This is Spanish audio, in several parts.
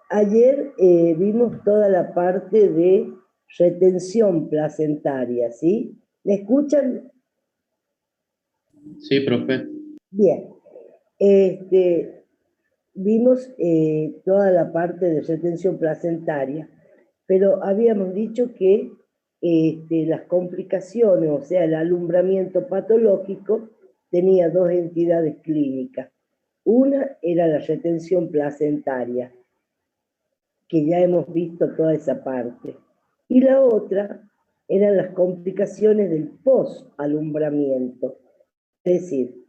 Ayer vimos toda la parte de retención placentaria, ¿sí? ¿Me escuchan? Sí, profe. Bien. Vimos toda la parte de retención placentaria, pero habíamos dicho que las complicaciones, o sea, el alumbramiento patológico, tenía dos entidades clínicas. Una era la retención placentaria, que ya hemos visto toda esa parte. Y la otra eran las complicaciones del post-alumbramiento. Es decir,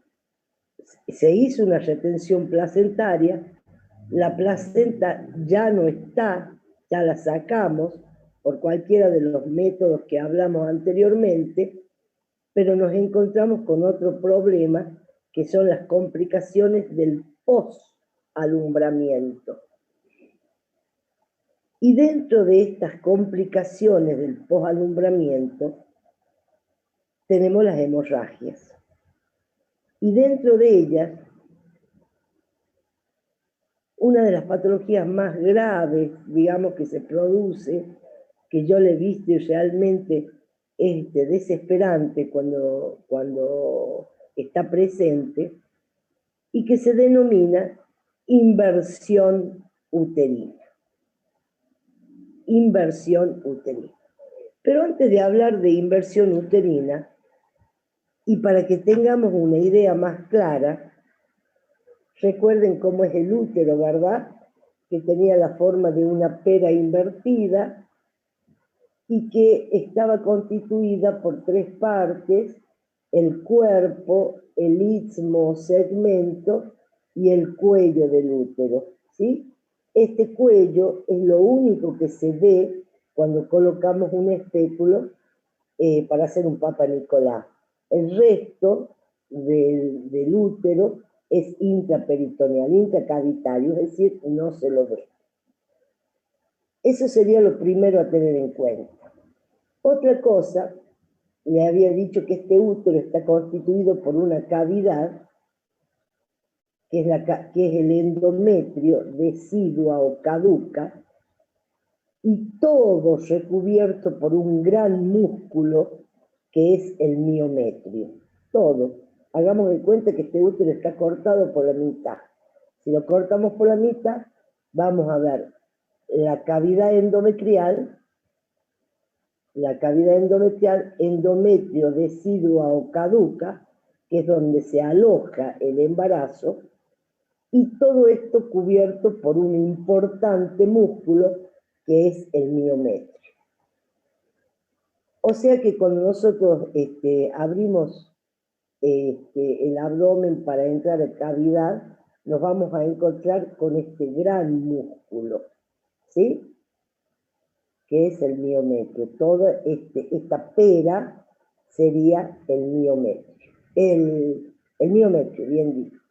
se hizo una retención placentaria, la placenta ya no está, ya la sacamos por cualquiera de los métodos que hablamos anteriormente, pero nos encontramos con otro problema, que son las complicaciones del post-alumbramiento. Y dentro de estas complicaciones del posalumbramiento tenemos las hemorragias. Y dentro de ellas, una de las patologías más graves, digamos, que se produce, que yo le he visto y realmente es desesperante cuando está presente, y que se denomina inversión uterina. Inversión uterina. Pero antes de hablar de inversión uterina, y para que tengamos una idea más clara, recuerden cómo es el útero, ¿verdad? Que tenía la forma de una pera invertida y que estaba constituida por tres partes: el cuerpo, el istmo segmento y el cuello del útero, ¿sí? Este cuello es lo único que se ve cuando colocamos un espéculo para hacer un Papa Nicolás. El resto del útero es intraperitoneal, intracavitario, es decir, no se lo ve. Eso sería lo primero a tener en cuenta. Otra cosa, le había dicho que este útero está constituido por una cavidad, que es el endometrio, decidua o caduca, y todo recubierto por un gran músculo que es el miometrio. Todo. Hagamos de cuenta que este útero está cortado por la mitad. Si lo cortamos por la mitad, vamos a ver la cavidad endometrial, endometrio decidua o caduca, que es donde se aloja el embarazo, y todo esto cubierto por un importante músculo que es el miometrio. O sea que cuando nosotros abrimos el abdomen para entrar a cavidad, nos vamos a encontrar con este gran músculo, ¿sí? Que es el miometrio. Toda esta pera sería el miometrio. El miometrio, bien dicho.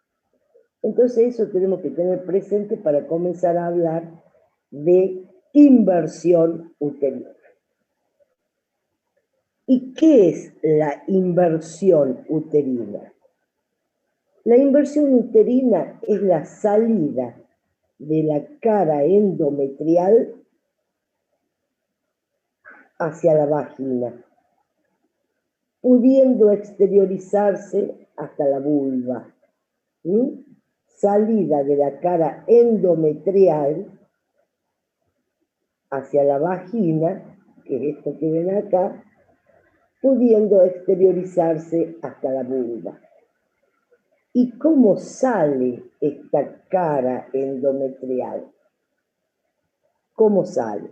Entonces eso tenemos que tener presente para comenzar a hablar de inversión uterina. ¿Y qué es la inversión uterina? La inversión uterina es la salida de la cara endometrial hacia la vagina, pudiendo exteriorizarse hasta la vulva. Salida de la cara endometrial hacia la vagina, que es esto que ven acá, pudiendo exteriorizarse hasta la vulva. ¿Y cómo sale esta cara endometrial? ¿Cómo sale?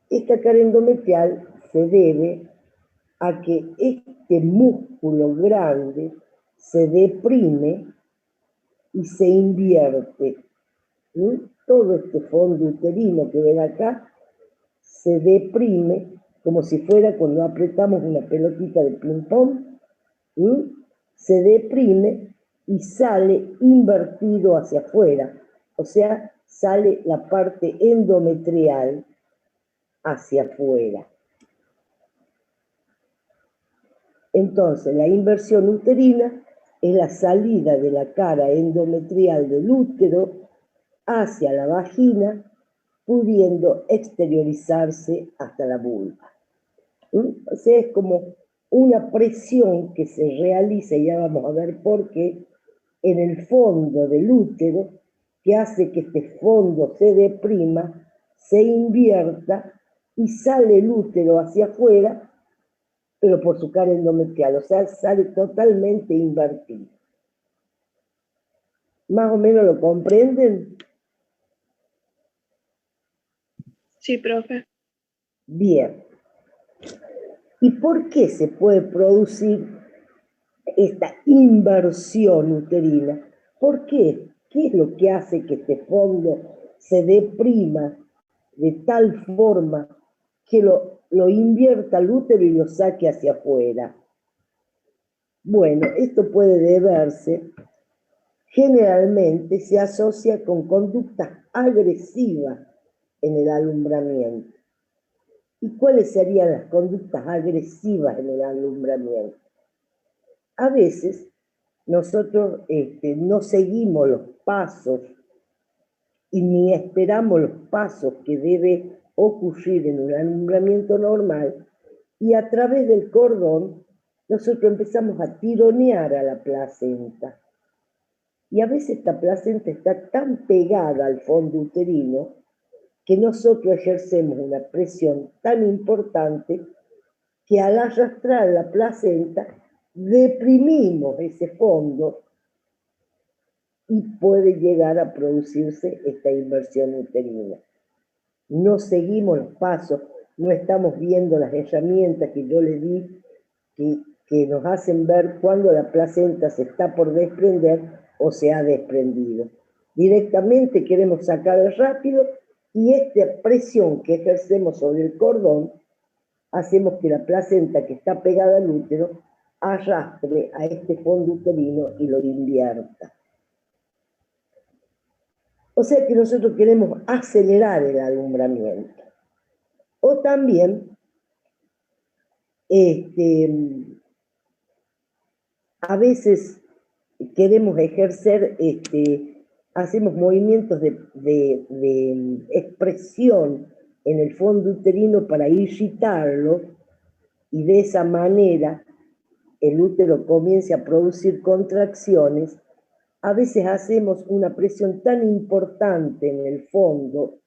Esta cara endometrial se debe a que este músculo grande se deprime y se invierte. Todo este fondo uterino que ven acá se deprime como si fuera cuando apretamos una pelotita de ping-pong. Se deprime y sale invertido hacia afuera, o sea, sale la parte endometrial hacia afuera. Entonces, la inversión uterina es la salida de la cara endometrial del útero hacia la vagina, pudiendo exteriorizarse hasta la vulva. O sea, es como una presión que se realiza, y ya vamos a ver por qué, en el fondo del útero, que hace que este fondo se deprima, se invierta y sale el útero hacia afuera, pero por su cara endometrial, o sea, sale totalmente invertido. ¿Más o menos lo comprenden? Sí, profe. Bien. ¿Y por qué se puede producir esta inversión uterina? ¿Por qué? ¿Qué es lo que hace que este fondo se deprima de tal forma que lo invierta al útero y lo saque hacia afuera? Bueno, esto puede deberse, generalmente se asocia con conductas agresivas en el alumbramiento. ¿Y cuáles serían las conductas agresivas en el alumbramiento? A veces nosotros no seguimos los pasos y ni esperamos los pasos que debe ocurrir en un alumbramiento normal, y a través del cordón nosotros empezamos a tironear a la placenta. Y a veces esta placenta está tan pegada al fondo uterino que nosotros ejercemos una presión tan importante que al arrastrar la placenta deprimimos ese fondo y puede llegar a producirse esta inversión uterina. No seguimos los pasos, no estamos viendo las herramientas que yo les di que nos hacen ver cuando la placenta se está por desprender o se ha desprendido. Directamente queremos sacarla rápido y esta presión que ejercemos sobre el cordón hacemos que la placenta que está pegada al útero arrastre a este fondo uterino y lo invierta. O sea que nosotros queremos acelerar el alumbramiento. O también a veces queremos ejercer, hacemos movimientos de expresión en el fondo uterino para irritarlo, y de esa manera el útero comience a producir contracciones. A veces hacemos una presión tan importante en el fondo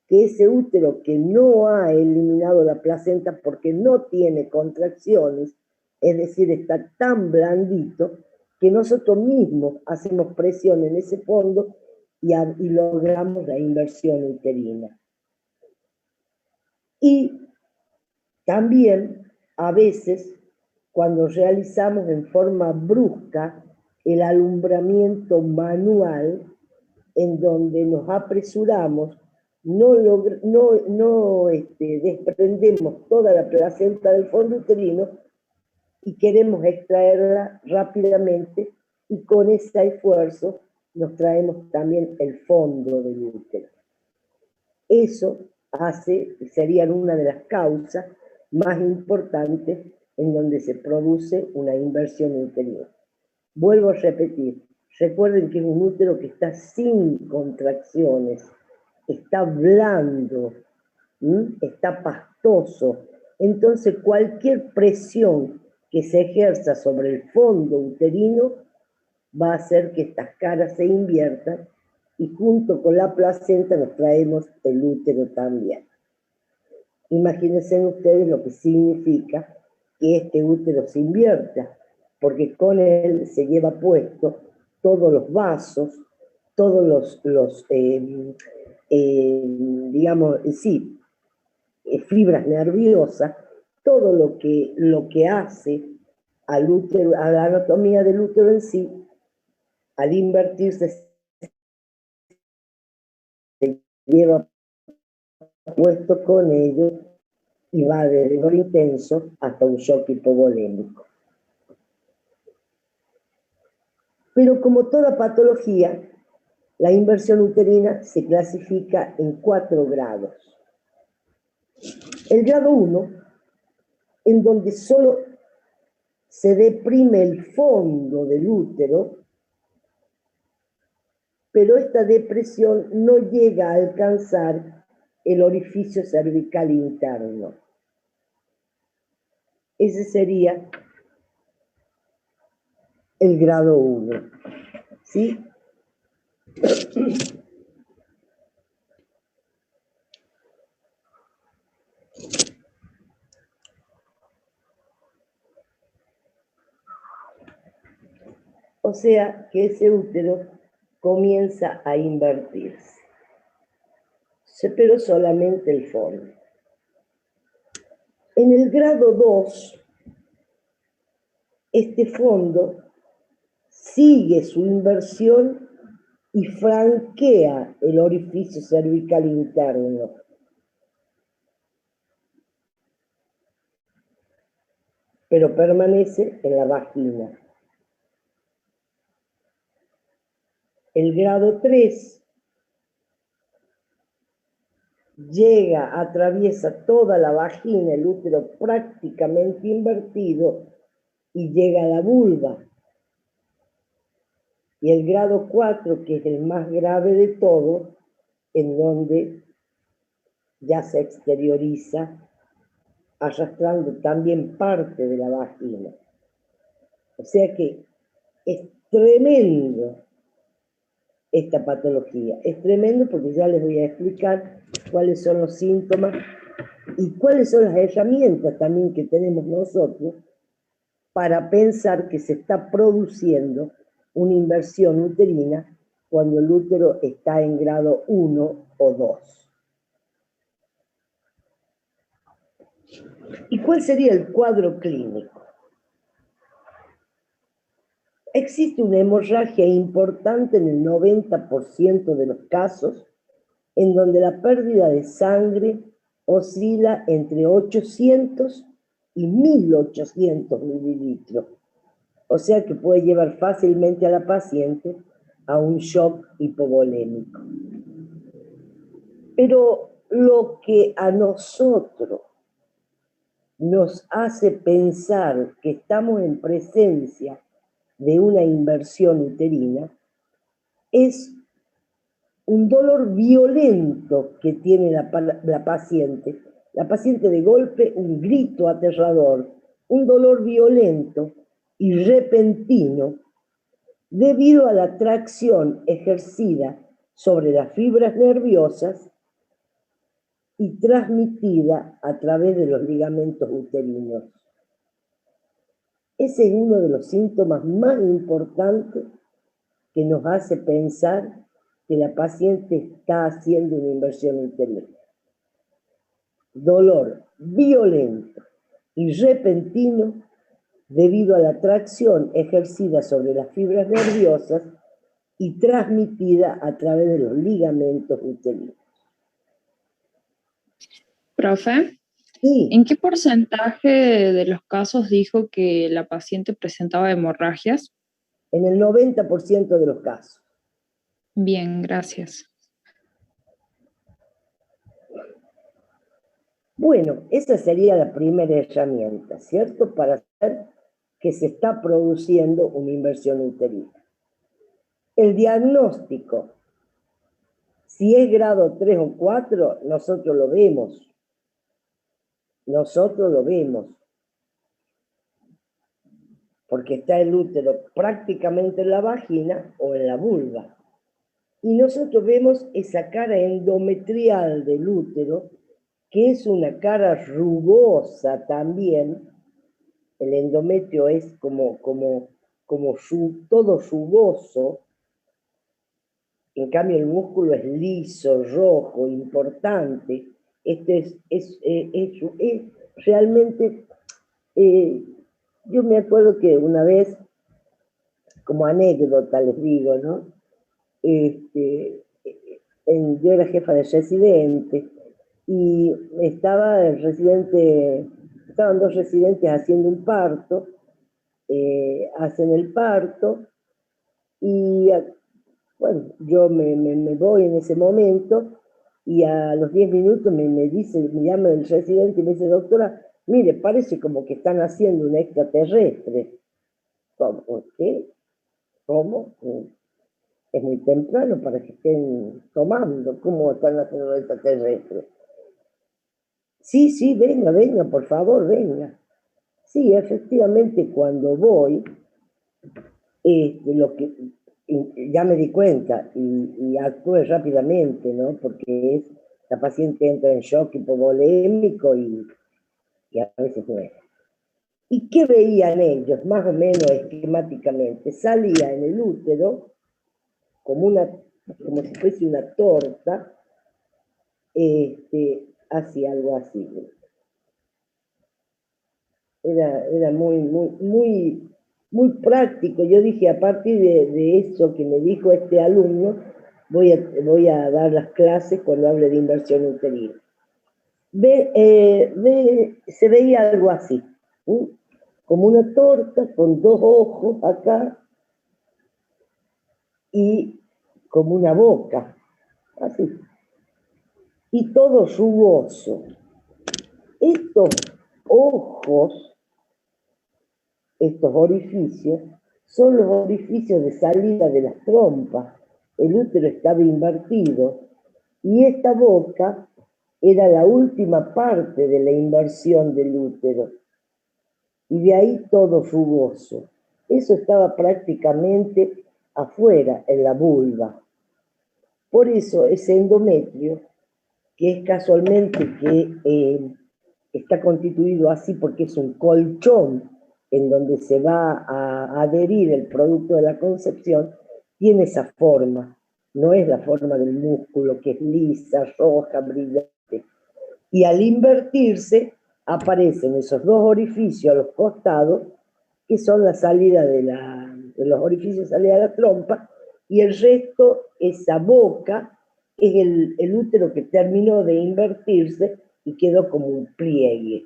que ese útero que no ha eliminado la placenta porque no tiene contracciones, es decir, está tan blandito, que nosotros mismos hacemos presión en ese fondo y logramos la inversión uterina. Y también a veces cuando realizamos en forma brusca el alumbramiento manual, en donde nos apresuramos, no desprendemos toda la placenta del fondo uterino y queremos extraerla rápidamente, y con ese esfuerzo nos traemos también el fondo del útero. Eso serían una de las causas más importantes en donde se produce una inversión uterina. Vuelvo a repetir, recuerden que es un útero que está sin contracciones, está blando, está pastoso. Entonces cualquier presión que se ejerza sobre el fondo uterino va a hacer que estas caras se inviertan, y junto con la placenta nos traemos el útero también. Imagínense ustedes lo que significa que este útero se invierta, porque con él se lleva puesto todos los vasos, todos digamos, sí, fibras nerviosas, todo lo que hace al útero, a la anatomía del útero en sí, al invertirse, se lleva puesto con ello y va desde dolor intenso hasta un shock hipovolémico. Pero como toda patología, la inversión uterina se clasifica en 4 grados. El grado 1, en donde solo se deprime el fondo del útero, pero esta depresión no llega a alcanzar el orificio cervical interno. Ese sería el grado 1, ¿sí? O sea que ese útero comienza a invertirse, pero solamente el fondo. En el grado 2, este fondo sigue su inversión y franquea el orificio cervical interno. Pero permanece en la vagina. El grado 3 llega, atraviesa toda la vagina, el útero prácticamente invertido, y llega a la vulva. Y el grado 4, que es el más grave de todo, en donde ya se exterioriza, arrastrando también parte de la vagina. O sea que es tremendo esta patología. Es tremendo porque ya les voy a explicar cuáles son los síntomas y cuáles son las herramientas también que tenemos nosotros para pensar que se está produciendo una inversión uterina cuando el útero está en grado 1 o 2. ¿Y cuál sería el cuadro clínico? Existe una hemorragia importante en el 90% de los casos, en donde la pérdida de sangre oscila entre 800 y 1800 mililitros. O sea que puede llevar fácilmente a la paciente a un shock hipovolémico. Pero lo que a nosotros nos hace pensar que estamos en presencia de una inversión uterina es un dolor violento que tiene la paciente. La paciente de golpe, un grito aterrador, un dolor violento y repentino debido a la atracción ejercida sobre las fibras nerviosas y transmitida a través de los ligamentos uterinos. Ese es uno de los síntomas más importantes que nos hace pensar que la paciente está haciendo una inversión uterina. Dolor violento y repentino debido a la tracción ejercida sobre las fibras nerviosas y transmitida a través de los ligamentos uterinos. Profe, Sí, ¿en qué porcentaje de los casos dijo que la paciente presentaba hemorragias? en el 90% de los casos. Bien, gracias. Bueno, esa sería la primera herramienta, ¿cierto? Para saber que se está produciendo una inversión uterina. El diagnóstico, si es grado 3 o 4, nosotros lo vemos. Nosotros lo vemos. Porque está el útero prácticamente en la vagina o en la vulva. Y nosotros vemos esa cara endometrial del útero, que es una cara rugosa también. El endometrio es como todo rugoso. En cambio, el músculo es liso, rojo, importante. Este es realmente. Yo me acuerdo que una vez, como anécdota les digo, ¿no? Yo era jefa de residente y estaban dos residentes haciendo un parto, hacen el parto y bueno, yo me voy en ese momento y a los 10 minutos me llama el residente y me dice, doctora, mire, parece como que están haciendo un extraterrestre. ¿Cómo? ¿Qué? ¿Cómo? Es muy temprano para que estén tomando. ¿Cómo están haciendo los extraterrestres? Sí, sí, venga, venga, por favor, venga. Sí, efectivamente, cuando voy, lo que ya me di cuenta y actué rápidamente, ¿no? Porque la paciente entra en shock hipovolémico y a veces no es. ¿Y qué veían ellos? Más o menos esquemáticamente. Salía en el útero como si fuese una torta, hacía algo así. Era muy práctico. Yo dije, a partir de eso que me dijo este alumno, voy a dar las clases cuando hable de inversión uterina. Se veía algo así, ¿sí? Como una torta con dos ojos acá y como una boca, así. Y todo rugoso. Estos ojos, estos orificios, son los orificios de salida de las trompas. El útero estaba invertido y esta boca era la última parte de la inversión del útero. Y de ahí todo rugoso. Eso estaba prácticamente afuera, en la vulva. Por eso ese endometrio, que es casualmente que está constituido así porque es un colchón en donde se va a adherir el producto de la concepción, tiene esa forma. No es la forma del músculo, que es lisa, roja, brillante. Y al invertirse, aparecen esos dos orificios a los costados, que son la salida de los orificios de salida de la trompa, y el resto, esa boca, es el útero que terminó de invertirse y quedó como un pliegue.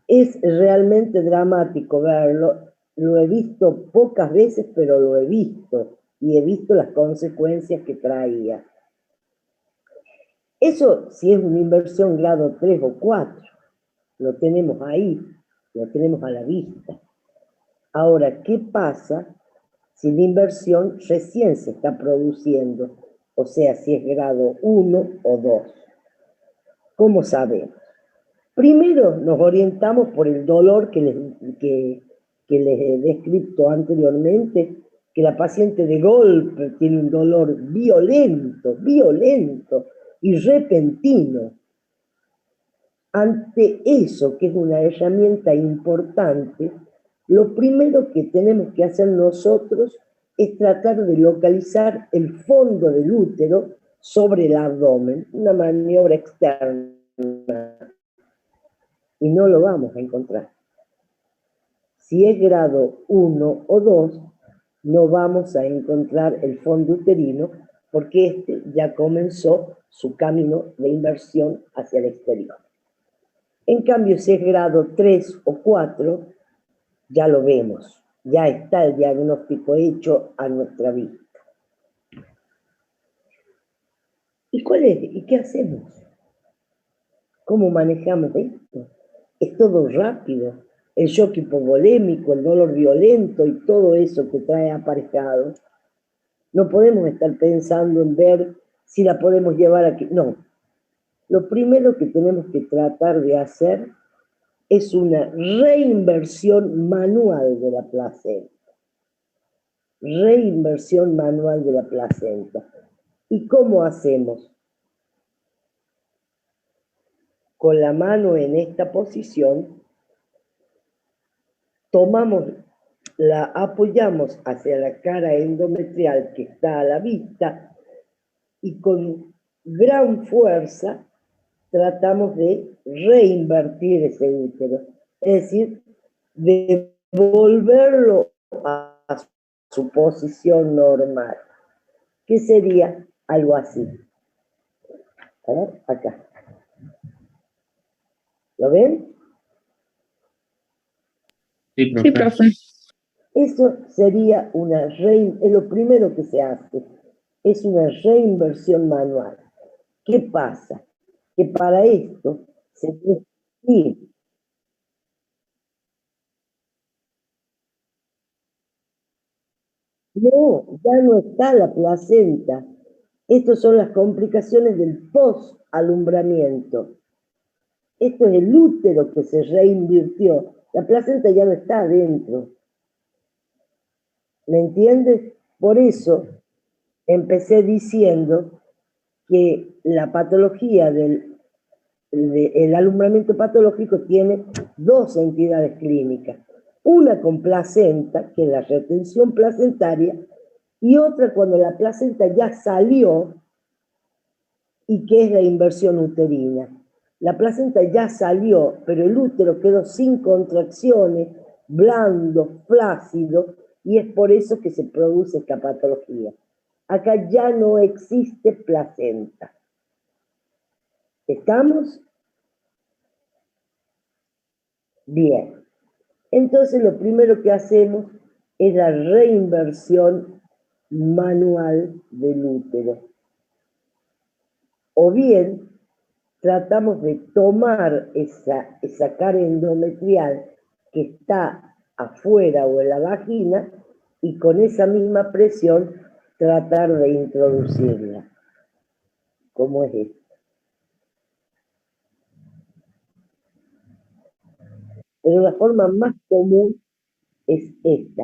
Es realmente dramático verlo. Lo he visto pocas veces, pero lo he visto, y he visto las consecuencias que traía. Eso si es una inversión grado 3 o 4, lo tenemos ahí, lo tenemos a la vista. Ahora, ¿qué pasa si la inversión recién se está produciendo? O sea, si es grado 1 o 2. ¿Cómo sabemos? Primero nos orientamos por el dolor que les he descrito anteriormente, que la paciente de golpe tiene un dolor violento y repentino. Ante eso, que es una herramienta importante, lo primero que tenemos que hacer nosotros es tratar de localizar el fondo del útero sobre el abdomen, una maniobra externa, y no lo vamos a encontrar. Si es grado 1 o 2, no vamos a encontrar el fondo uterino porque este ya comenzó su camino de inversión hacia el exterior. En cambio, si es grado 3 o 4, ya lo vemos, ya está el diagnóstico hecho a nuestra vista. ¿Y cuál es? ¿Y qué hacemos? ¿Cómo manejamos esto? Es todo rápido. El shock hipovolémico, el dolor violento y todo eso que trae aparejado. No podemos estar pensando en ver si la podemos llevar aquí. No. Lo primero que tenemos que tratar de hacer es una reinversión manual de la placenta. Reinversión manual de la placenta. ¿Y cómo hacemos? Con la mano en esta posición, la apoyamos hacia la cara endometrial que está a la vista y con gran fuerza tratamos de reinvertir ese útero, es decir, devolverlo a su posición normal, que sería algo así. A ver, acá. ¿Lo ven? Sí, profe. Eso sería es lo primero que se hace, es una reinversión manual. ¿Qué pasa? Que para esto se tiene que ir No, ya no está la placenta. Estas son las complicaciones del post-alumbramiento. Esto es el útero que se reinvirtió. La placenta ya no está adentro. ¿Me entiendes? Por eso empecé diciendo que la patología el alumbramiento patológico tiene dos entidades clínicas. Una con placenta, que es la retención placentaria, y otra cuando la placenta ya salió y que es la inversión uterina. La placenta ya salió, pero el útero quedó sin contracciones, blando, flácido, y es por eso que se produce esta patología. Acá ya no existe placenta. ¿Estamos? Bien. Entonces lo primero que hacemos es la reinversión manual del útero. O bien tratamos de tomar esa cara endometrial que está afuera o en la vagina y con esa misma presión tratar de introducirla. ¿Cómo es esto? Pero la forma más común es esta.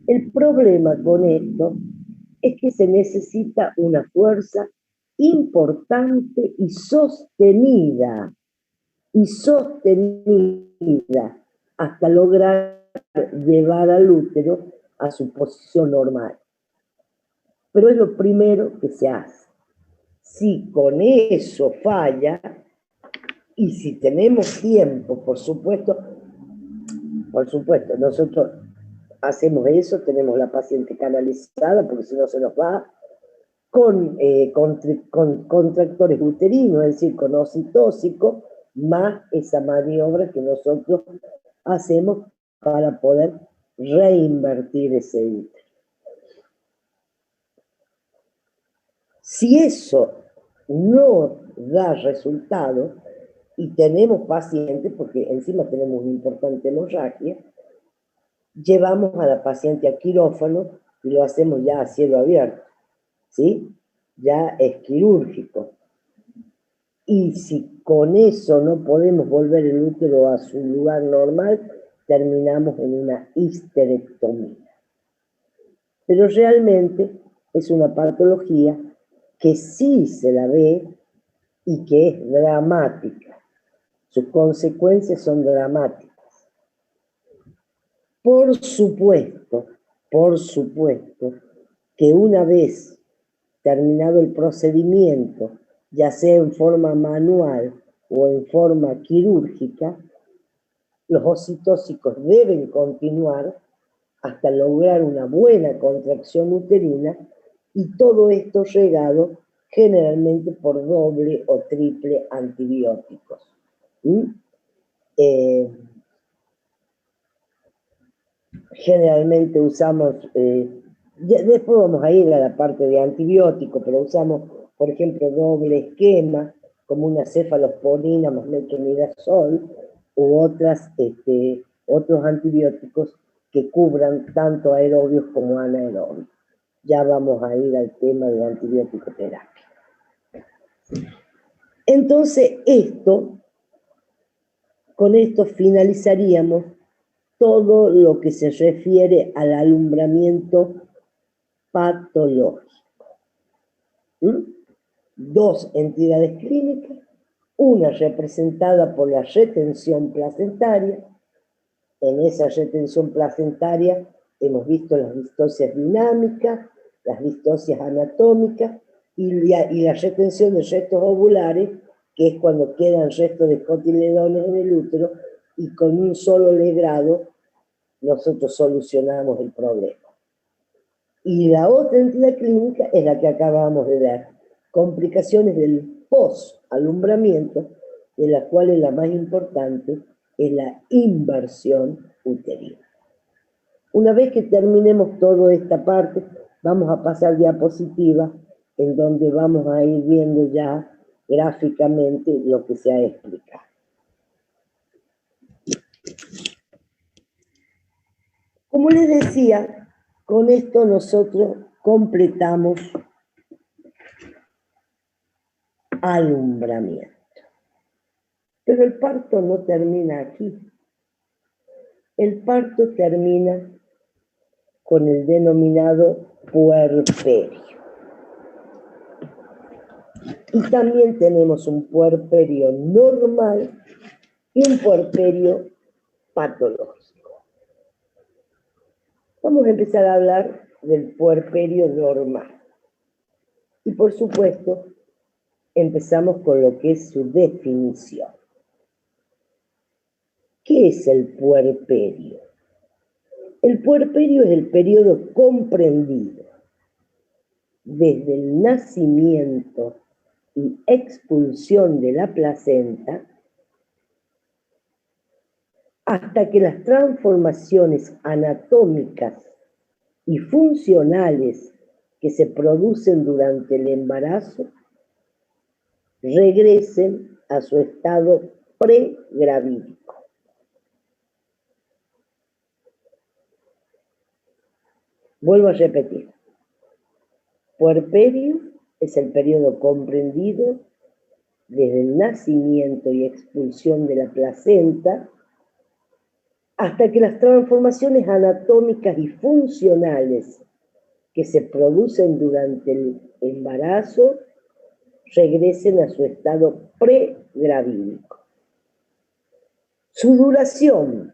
El problema con esto es que se necesita una fuerza importante y sostenida hasta lograr llevar al útero a su posición normal. Pero es lo primero que se hace. Si con eso falla, y si tenemos tiempo, por supuesto, nosotros hacemos eso, tenemos la paciente canalizada, porque si no se nos va, con contractores uterinos, es decir, con oxitóxico, más esa maniobra que nosotros hacemos para poder reinvertir ese útero. Si eso no da resultado, y tenemos pacientes, porque encima tenemos una importante hemorragia, llevamos a la paciente a quirófano y lo hacemos ya a cielo abierto, ¿sí? Ya es quirúrgico. Y si con eso no podemos volver el útero a su lugar normal, terminamos en una histerectomía. Pero realmente es una patología que sí se la ve y que es dramática. Sus consecuencias son dramáticas. Por supuesto que una vez terminado el procedimiento, ya sea en forma manual o en forma quirúrgica, los oxitóxicos deben continuar hasta lograr una buena contracción uterina y todo esto regado generalmente por doble o triple antibióticos. Generalmente usamos, después vamos a ir a la parte de antibióticos, pero usamos, por ejemplo, doble esquema, como una cefalosporina más metronidazol, u otros antibióticos que cubran tanto aerobios como anaerobios. Ya vamos a ir al tema de antibiótico-terapia. Entonces, con esto finalizaríamos todo lo que se refiere al alumbramiento patológico. Dos entidades clínicas, una representada por la retención placentaria. En esa retención placentaria hemos visto las distocias dinámicas, las distocias anatómicas y la retención de restos ovulares, que es cuando quedan restos de cotiledones en el útero y con un solo legrado nosotros solucionamos el problema. Y la otra entidad clínica es la que acabamos de ver, complicaciones del post-alumbramiento, de las cuales la más importante es la inversión uterina. Una vez que terminemos toda esta parte, vamos a pasar diapositiva en donde vamos a ir viendo ya gráficamente lo que se ha explicado. Como les decía, Con esto nosotros completamos alumbramiento. Pero el parto no termina aquí. El parto termina con el denominado puerperio. Y también tenemos un puerperio normal y un puerperio patológico. Vamos a empezar a hablar del puerperio normal. Y por supuesto, empezamos con lo que es su definición. ¿Qué es el puerperio? El puerperio es el periodo comprendido desde el nacimiento y expulsión de la placenta hasta que las transformaciones anatómicas y funcionales que se producen durante el embarazo regresen a su estado pregravídico. Vuelvo a repetir. Puerperio es el periodo comprendido desde el nacimiento y expulsión de la placenta hasta que las transformaciones anatómicas y funcionales que se producen durante el embarazo regresen a su estado pregravídico. Su duración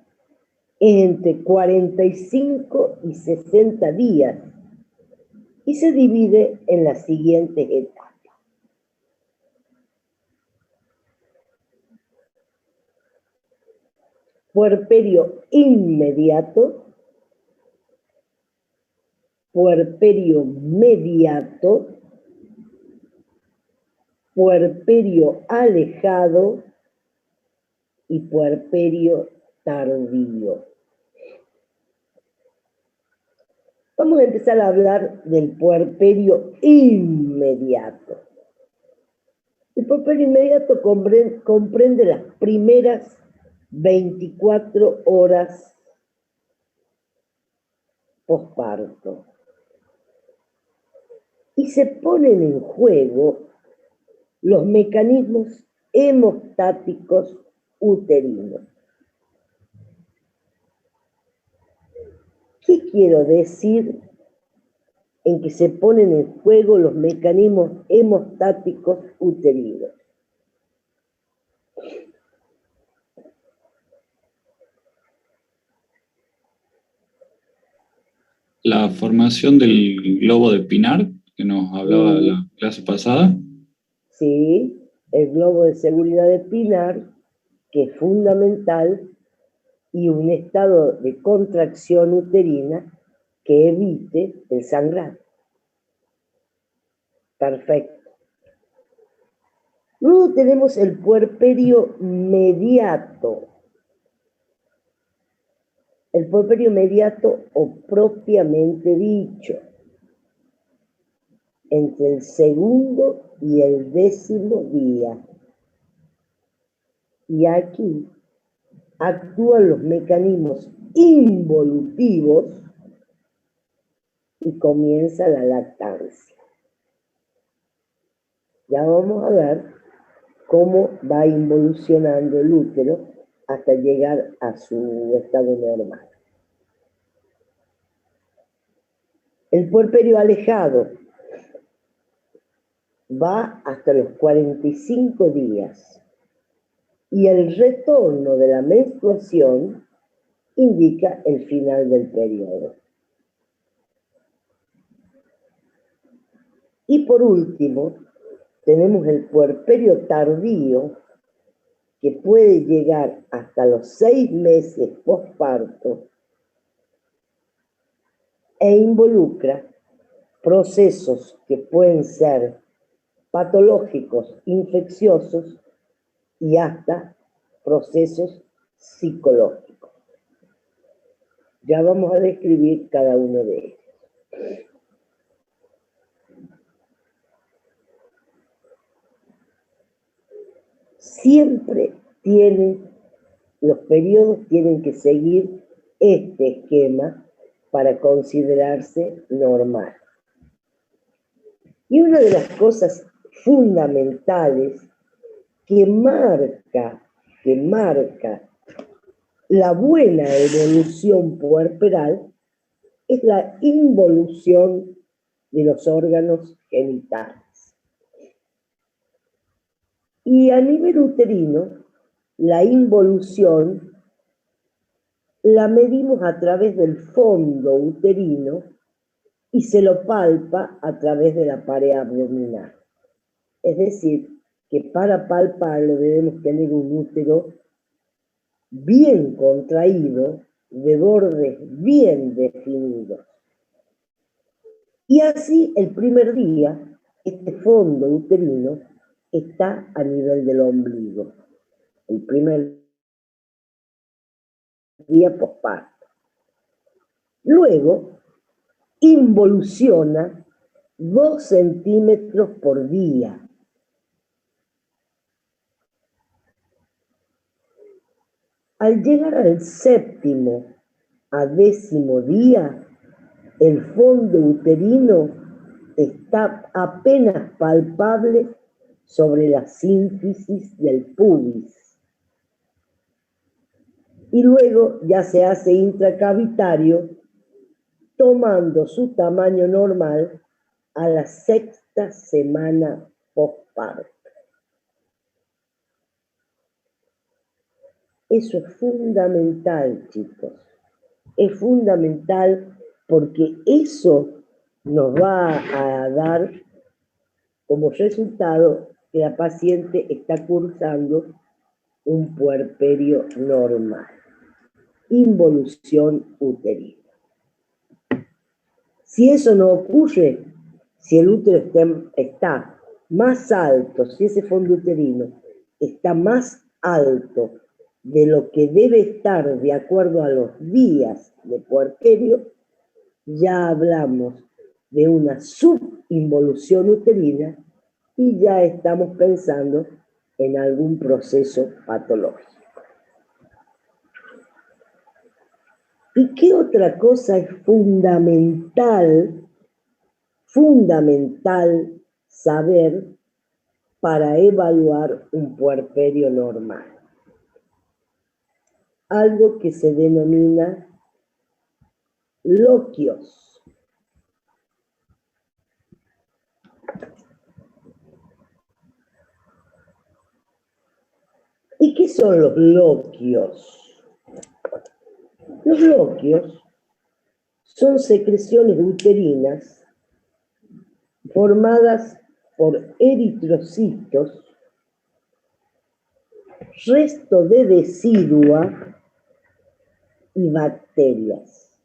es entre 45 y 60 días y se divide en las siguientes etapas. Puerperio inmediato, puerperio mediato, puerperio alejado y puerperio tardío. Vamos a empezar a hablar del puerperio inmediato. El puerperio inmediato comprende las primeras 24 horas posparto. Y se ponen en juego los mecanismos hemostáticos uterinos. ¿Qué quiero decir en que se ponen en juego los mecanismos hemostáticos uterinos? La formación del globo de Pinard, que nos hablaba la clase pasada. Sí, el globo de seguridad de Pinard, que es fundamental, y un estado de contracción uterina que evite el sangrado. Perfecto. Luego tenemos el puerperio mediato. El puerperio mediato, o propiamente dicho, entre el segundo y el 10º día. Y aquí actúan los mecanismos involutivos y comienza la lactancia. Ya vamos a ver cómo va involucionando el útero hasta llegar a su estado normal. El puerperio alejado va hasta los 45 días y el retorno de la menstruación indica el final del periodo. Y por último, tenemos el puerperio tardío, que puede llegar hasta los 6 meses posparto e involucra procesos que pueden ser patológicos, infecciosos y hasta procesos psicológicos. Ya vamos a describir cada uno de ellos. Siempre los periodos tienen que seguir este esquema para considerarse normal. Y una de las cosas fundamentales que marca la buena evolución puerperal es la involución de los órganos genitales. Y a nivel uterino, la involución la medimos a través del fondo uterino y se lo palpa a través de la pared abdominal. Es decir, que para palparlo debemos tener un útero bien contraído, de bordes bien definidos. Y así el primer día, este fondo uterino está a nivel del ombligo. El primer día posparto. Luego, involuciona 2 centímetros por día. Al llegar al 7º a 10º día, el fondo uterino está apenas palpable sobre la sínfisis del pubis. Y luego ya se hace intracavitario, tomando su tamaño normal a la 6ª semana posparto. Eso es fundamental, chicos. Es fundamental porque eso nos va a dar como resultado que la paciente está cursando un puerperio normal. Involución uterina. Si eso no ocurre, si el útero está más alto, si ese fondo uterino está más alto de lo que debe estar de acuerdo a los días de puerperio, ya hablamos de una subinvolución uterina y ya estamos pensando en algún proceso patológico. ¿Y qué otra cosa es fundamental saber para evaluar un puerperio normal? Algo que se denomina loquios. ¿Y qué son los loquios? Los loquios son secreciones uterinas formadas por eritrocitos, resto de decidua y bacterias.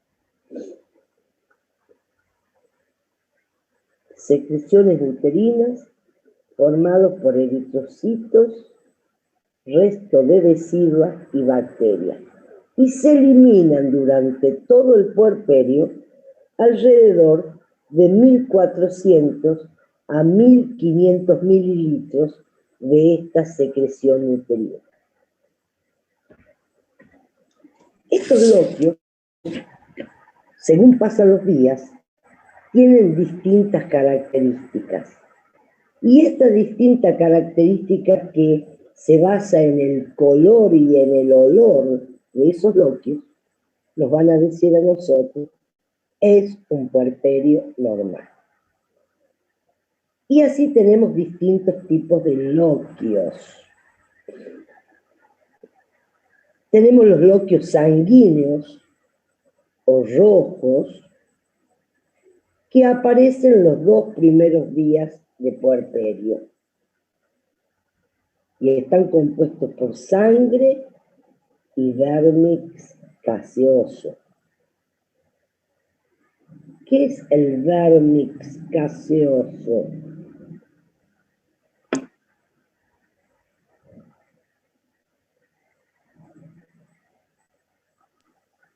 Secreciones uterinas formadas por eritrocitos, resto de decidua y bacterias. Y se eliminan durante todo el puerperio alrededor de 1.400 a 1.500 mililitros de esta secreción uterina. Estos loquios, según pasan los días, tienen distintas características. Y esta distinta característica que se basa en el color y en el olor de esos loquios, nos van a decir a nosotros, es un puerperio normal. Y así tenemos distintos tipos de loquios. Tenemos los loquios sanguíneos o rojos, que aparecen los 2 primeros días de puerperio. Y están compuestos por sangre y vérmix gaseoso. ¿Qué es el vérmix gaseoso?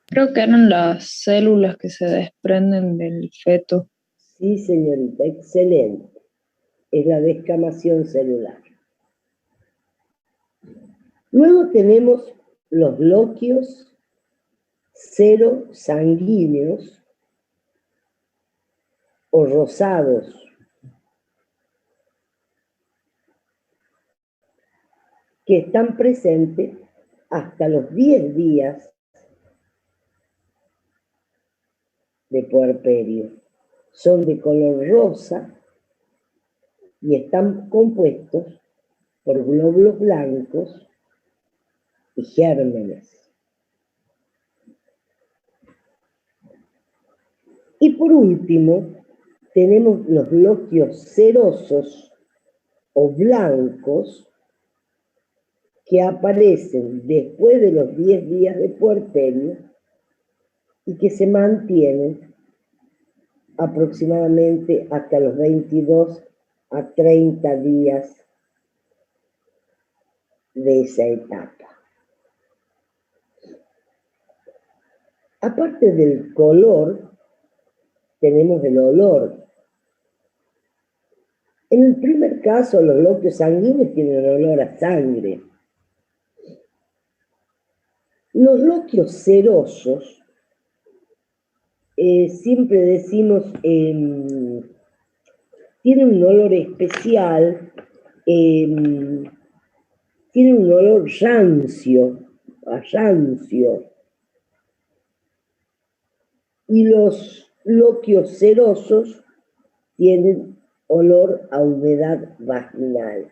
Creo que eran las células que se desprenden del feto. Sí, señorita, excelente. Es la descamación celular. Luego tenemos los loquios serosanguíneos, o rosados, que están presentes hasta los 10 días de puerperio. Son de color rosa y están compuestos por glóbulos blancos y gérmenes. Y por último, tenemos los loquios cerosos o blancos que aparecen después de los 10 días de puerperio y que se mantienen aproximadamente hasta los 22 a 30 días de esa etapa. Aparte del color, tenemos el olor. En el primer caso, los loquios sanguíneos tienen olor a sangre. Los loquios cerosos, siempre decimos, tienen un olor especial, tienen un olor rancio, a rancio. Y los loquios cerosos tienen olor a humedad vaginal.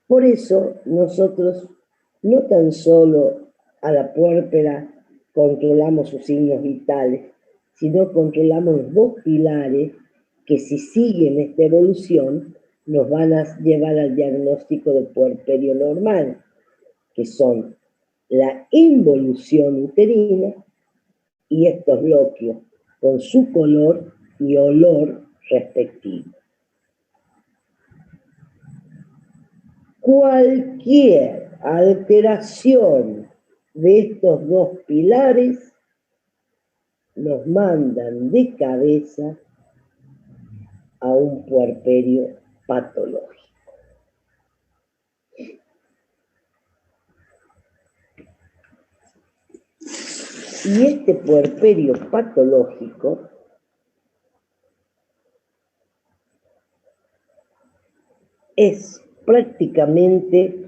Por eso nosotros no tan solo a la puérpera controlamos sus signos vitales, sino controlamos los dos pilares que, si siguen esta evolución, nos van a llevar al diagnóstico de puerperio normal, que son la involución uterina y estos loquios con su color y olor respectivo. Cualquier alteración de estos dos pilares nos mandan de cabeza a un puerperio patológico. Y este puerperio patológico es prácticamente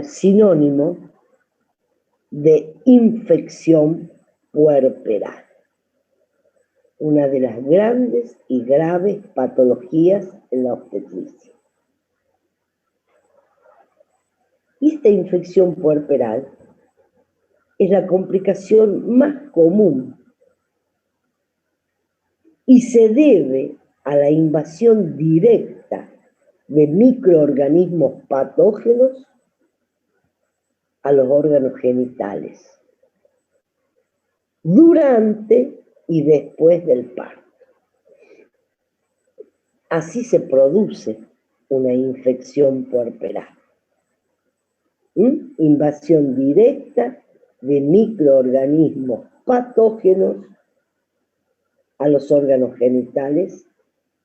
sinónimo de infección puerperal, una de las grandes y graves patologías en la obstetricia. Y esta infección puerperal es la complicación más común y se debe a la invasión directa de microorganismos patógenos a los órganos genitales durante y después del parto. Así se produce una infección puerperal. Invasión directa de microorganismos patógenos a los órganos genitales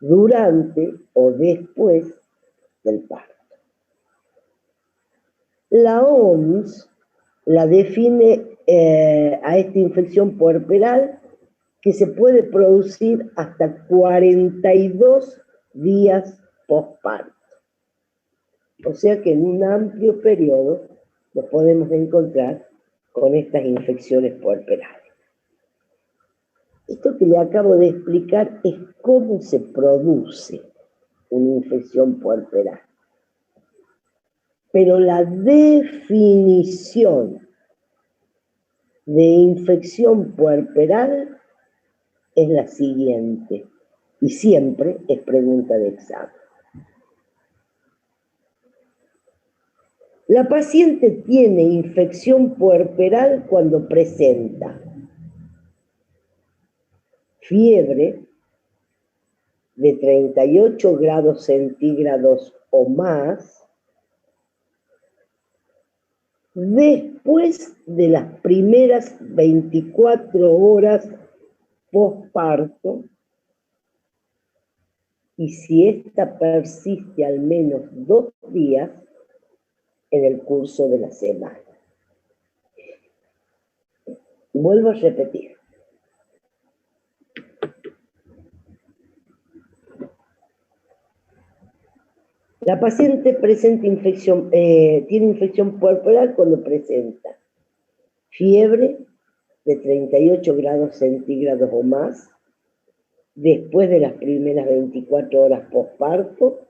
durante o después del parto. La OMS la define a esta infección puerperal que se puede producir hasta 42 días posparto. O sea que en un amplio periodo nos podemos encontrar con estas infecciones puerperales. Esto que le acabo de explicar es cómo se produce una infección puerperal. Pero la definición de infección puerperal es la siguiente, y siempre es pregunta de examen. La paciente tiene infección puerperal cuando presenta fiebre de 38 grados centígrados o más, después de las primeras 24 horas posparto, y si esta persiste al menos 2 días en el curso de la semana. Vuelvo a repetir. La paciente presenta tiene infección puerperal cuando presenta fiebre de 38 grados centígrados o más, después de las primeras 24 horas posparto,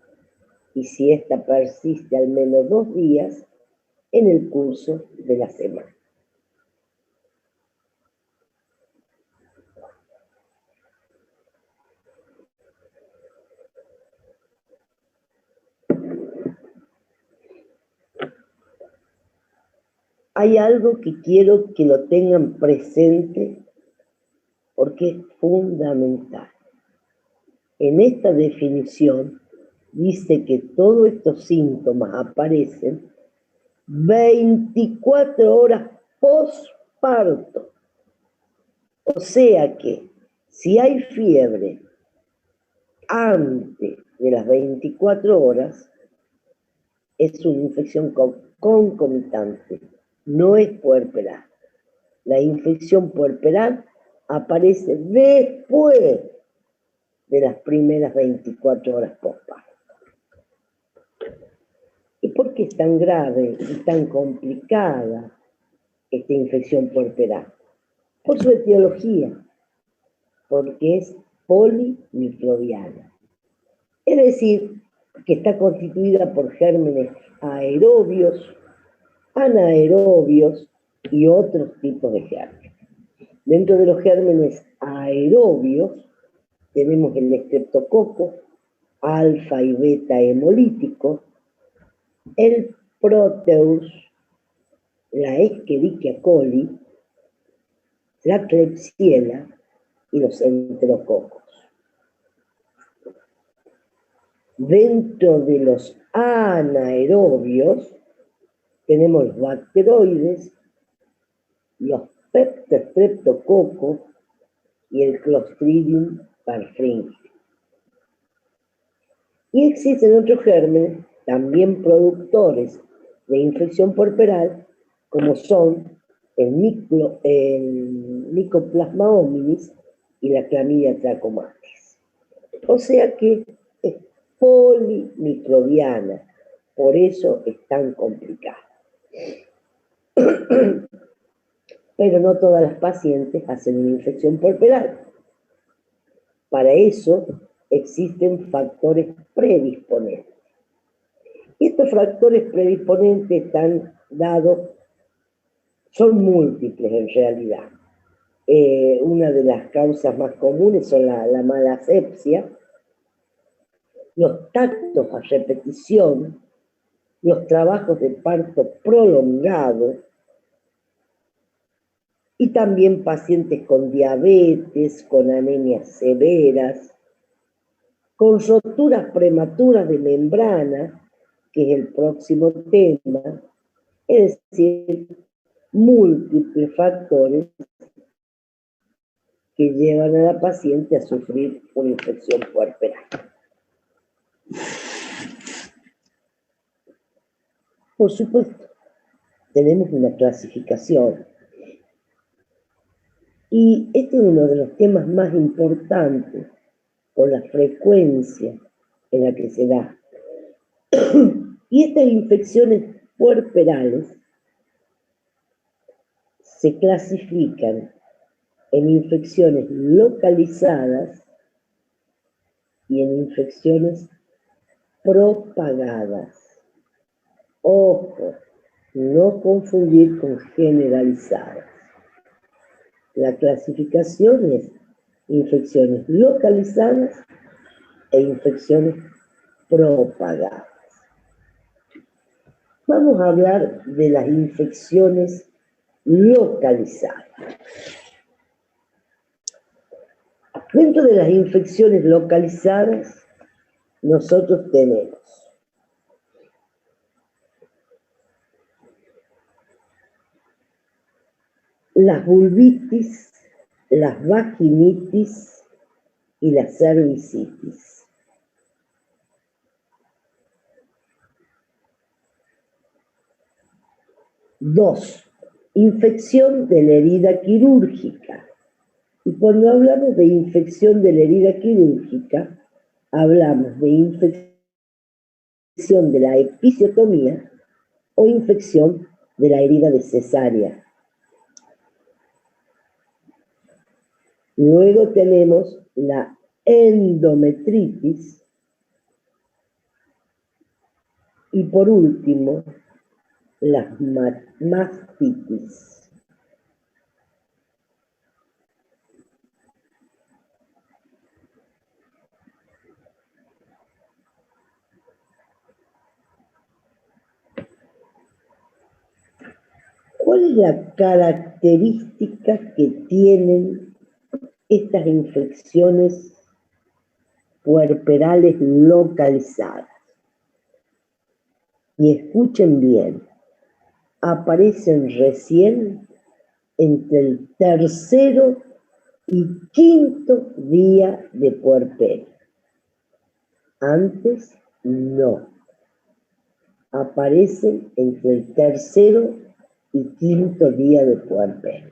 y si esta persiste al menos 2 días en el curso de la semana. Hay algo que quiero que lo tengan presente porque es fundamental. En esta definición dice que todos estos síntomas aparecen 24 horas posparto. O sea que si hay fiebre antes de las 24 horas, es una infección concomitante, no es puerperal. La infección puerperal aparece después de las primeras 24 horas posparto. ¿Y por qué es tan grave y tan complicada esta infección puerperal? Por su etiología, porque es polimicrobiana. Es decir, que está constituida por gérmenes aerobios, anaerobios y otros tipos de gérmenes. Dentro de los gérmenes aerobios tenemos el estreptococo, alfa y beta hemolíticos, el Proteus, la Escherichia coli, la Klebsiella y los enterococos. Dentro de los anaerobios tenemos los bacteroides, los peptostreptococos y el Clostridium perfringens. Y existen otros gérmenes, también productores de infección puerperal, como son el Mycoplasma hominis y la Clamidia trachomatis. O sea que es polimicrobiana, por eso es tan complicada. Pero no todas las pacientes hacen una infección puerperal. Para eso existen factores predisponentes. Y estos factores predisponentes están dados, son múltiples en realidad. Una de las causas más comunes son la mala asepsia, los tactos a repetición, los trabajos de parto prolongado, y también pacientes con diabetes, con anemias severas, con roturas prematuras de membrana, que es el próximo tema, es decir, múltiples factores que llevan a la paciente a sufrir una infección puerperal. Por supuesto, tenemos una clasificación. Y este es uno de los temas más importantes por la frecuencia en la que se da. Y estas infecciones puerperales se clasifican en infecciones localizadas y en infecciones propagadas. Ojo, no confundir con generalizadas. La clasificación es infecciones localizadas e infecciones propagadas. Vamos a hablar de las infecciones localizadas. Dentro de las infecciones localizadas, nosotros tenemos las vulvitis, las vaginitis y la cervicitis. Dos, infección de la herida quirúrgica. Y cuando hablamos de infección de la herida quirúrgica, hablamos de infección infección de la episiotomía o infección de la herida de cesárea. Luego tenemos la endometritis y por último las mastitis. ¿Cuál es la característica que tienen estas infecciones puerperales localizadas? Y escuchen bien, aparecen recién entre el tercero y quinto día de puerperio. Antes no. Aparecen entre el tercero y quinto día de puerperio.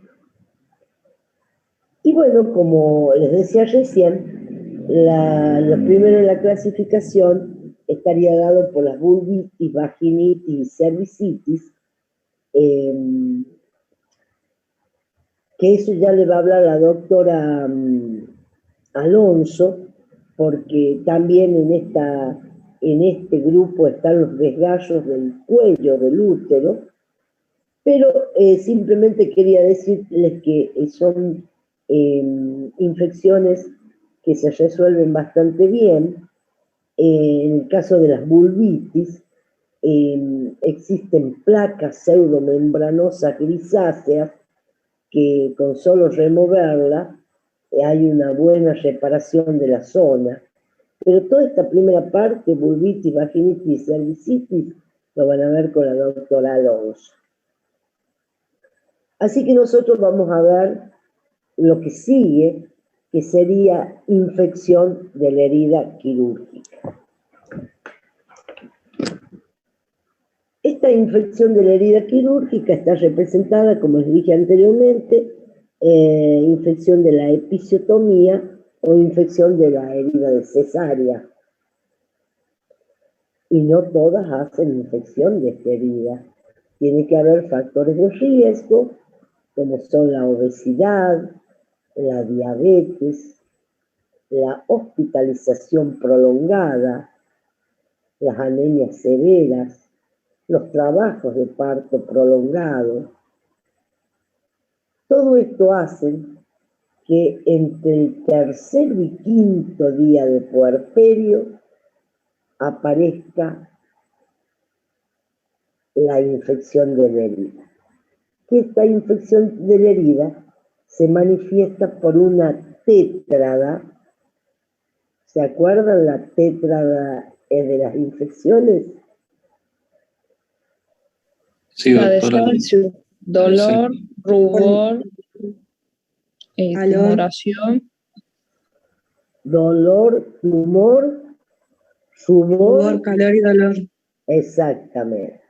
Y bueno, como les decía recién, lo primero en la clasificación estaría dado por las vulvitis, vaginitis y cervicitis, que eso ya le va a hablar la doctora Alonso, porque también en este grupo están los desgarros del cuello del útero, pero simplemente quería decirles que son infecciones que se resuelven bastante bien. En el caso de las vulvitis, existen placas pseudomembranosas grisáceas que con solo removerla hay una buena reparación de la zona. Pero toda esta primera parte, vulvitis, vaginitis y cervicitis, lo van a ver con la doctora Alonso. Así que nosotros vamos a ver lo que sigue, que sería infección de la herida quirúrgica. Esta infección de la herida quirúrgica está representada, como les dije anteriormente, infección de la episiotomía o infección de la herida de cesárea. Y no todas hacen infección de esta herida. Tiene que haber factores de riesgo, como son la obesidad, la diabetes, la hospitalización prolongada, las anemias severas, los trabajos de parto prolongado. Todo esto hace que entre el tercer y quinto día de puerperio aparezca la infección de la herida. Que esta infección de la herida se manifiesta por una tétrada. ¿Se acuerdan la tétrada de las infecciones? Sí, La doctora. dolor, rubor, tumoración. Dolor, tumor, rubor, calor y dolor. Exactamente.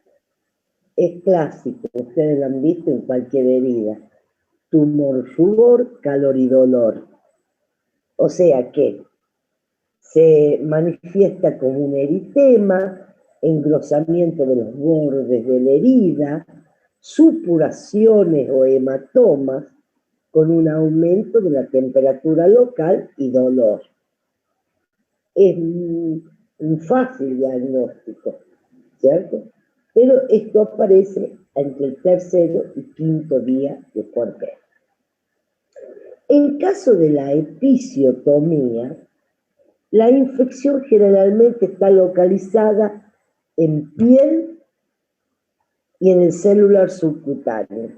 Es clásico, ustedes lo han visto en cualquier herida. Tumor, rubor, calor y dolor. O sea que se manifiesta como un eritema, engrosamiento de los bordes de la herida, supuraciones o hematomas con un aumento de la temperatura local y dolor. Es un fácil diagnóstico, ¿cierto? Pero esto aparece entre el tercero y quinto día de puerperio. En caso de la episiotomía, la infección generalmente está localizada en piel y en el celular subcutáneo.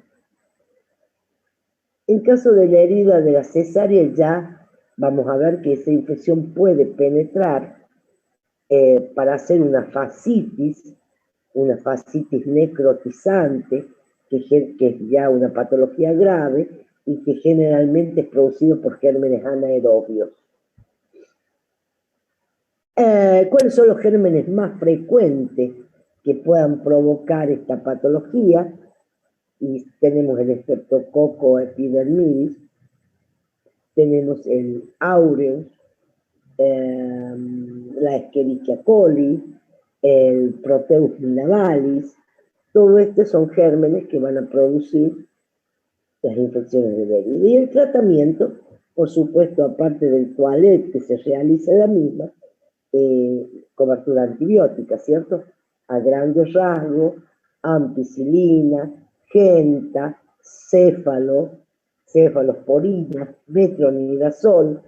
En caso de la herida de la cesárea, ya vamos a ver que esa infección puede penetrar para hacer una fascitis necrotizante, que es ya una patología grave y que generalmente es producido por gérmenes anaerobios. ¿Cuáles son los gérmenes más frecuentes que puedan provocar esta patología? Y tenemos el Streptococcus epidermidis, tenemos el aureus, la Escherichia coli, el Proteus minavalis. Todo esto son gérmenes que van a producir las infecciones de Beri. Y el tratamiento, por supuesto, aparte del toilet que se realiza la misma, cobertura antibiótica, ¿cierto? A grandes rasgos, ampicilina, genta, cefalosporina, metronidazol.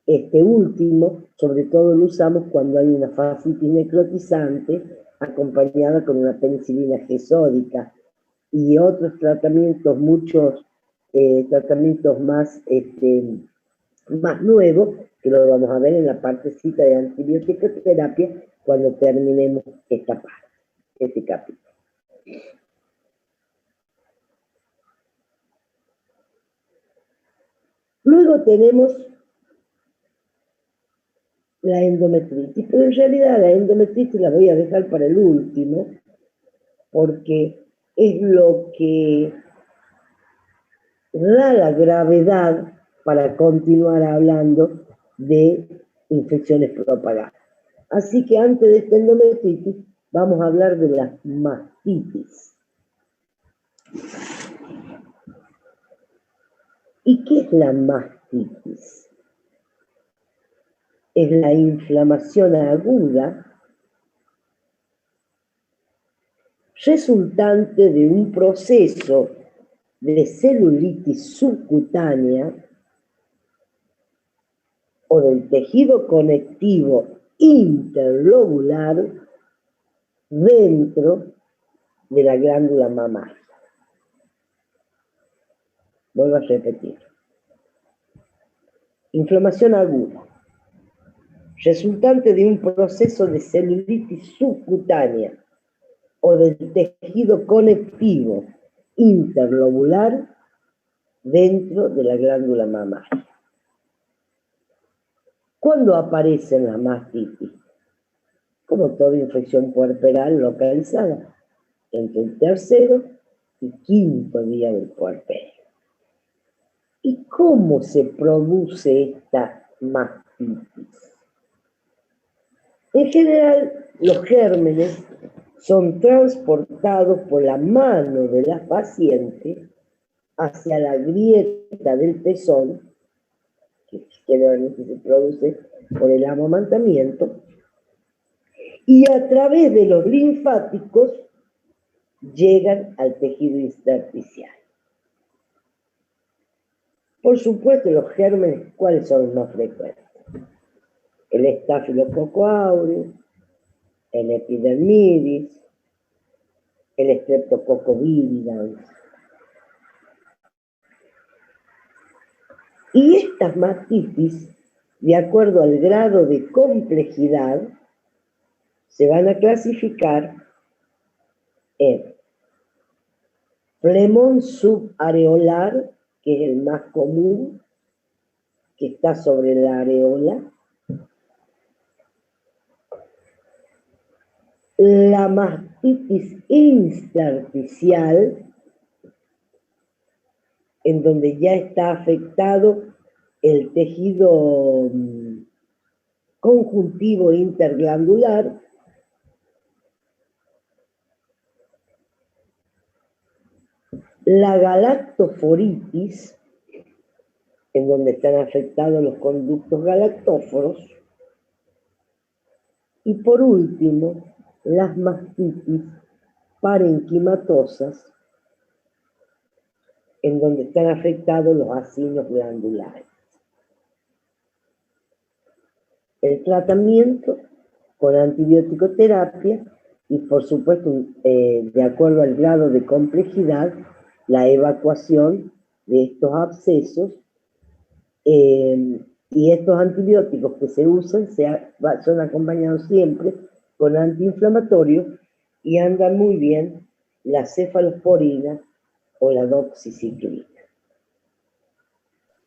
Este último, sobre todo lo usamos cuando hay una fascitis necrotizante acompañada con una penicilina G-sódica y otros tratamientos, muchos tratamientos más, más nuevos, que lo vamos a ver en la partecita de antibiótico-terapia cuando terminemos esta parte, este capítulo. Luego tenemos la endometritis, pero en realidad la endometritis la voy a dejar para el último, porque es lo que da la gravedad para continuar hablando de infecciones propagadas. Así que antes de esta endometritis, vamos a hablar de la mastitis. ¿Y qué es la mastitis? Es la inflamación aguda resultante de un proceso de celulitis subcutánea o del tejido conectivo interlobular dentro de la glándula mamaria. Vuelvo a repetir. Inflamación aguda, resultante de un proceso de celulitis subcutánea o del tejido conectivo interlobular dentro de la glándula mamaria. ¿Cuándo aparecen las mastitis? Como toda infección puerperal localizada entre el tercero y quinto día del puerperio. ¿Y cómo se produce esta mastitis? En general, los gérmenes son transportados por la mano de la paciente hacia la grieta del pezón, que generalmente se produce por el amamantamiento, y a través de los linfáticos llegan al tejido intersticial. Por supuesto, los gérmenes, ¿cuáles son los más frecuentes? El Staphylococcus aureus, el Epidermidis, el Streptococcus viridans. Y estas mastitis, de acuerdo al grado de complejidad, se van a clasificar en flemón subareolar, que es el más común, que está sobre la areola. La mastitis intersticial, en donde ya está afectado el tejido conjuntivo interglandular. La galactoforitis, en donde están afectados los conductos galactóforos. Y por último, las mastitis parenquimatosas, en donde están afectados los acinos glandulares. El tratamiento con antibiótico-terapia y, por supuesto, de acuerdo al grado de complejidad, la evacuación de estos abscesos, y estos antibióticos que se usan son acompañados siempre con antiinflamatorios y andan muy bien la cefalosporina o la doxiciclina.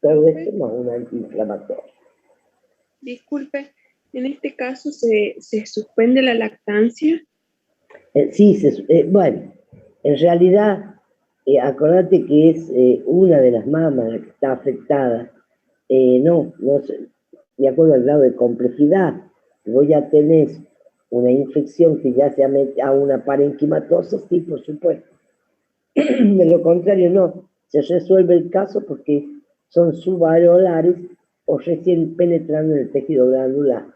Pero esto no es un antiinflamatorio. Disculpe, en este caso se suspende la lactancia. Sí, bueno, en realidad, acordate que es una de las mamas la que está afectada. No, de acuerdo al grado de complejidad, vos ya tenés una infección que ya se mete a una parenquimatosa, sí, por supuesto. De lo contrario, no. Se resuelve el caso porque son subarolares o recién penetrando en el tejido glandular.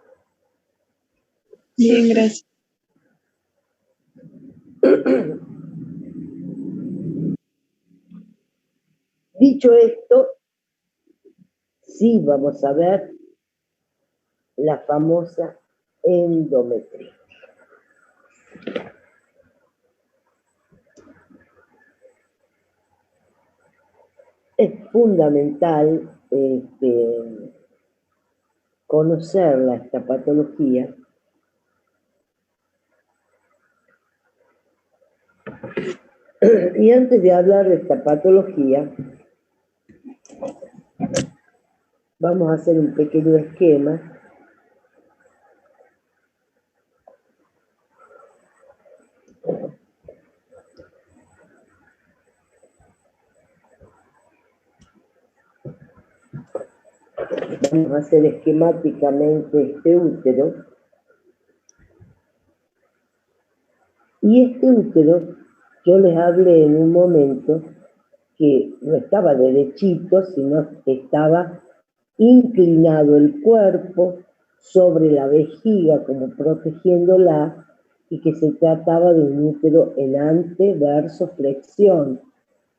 Bien, gracias. Dicho esto, sí vamos a ver la famosa endometritis. Es fundamental conocer esta patología y antes de hablar de esta patología vamos a hacer un pequeño esquema vamos a hacer esquemáticamente este útero y este útero yo les hablé en un momento que no estaba derechito, sino que estaba inclinado el cuerpo sobre la vejiga como protegiéndola y que se trataba de un útero en anteverso flexión,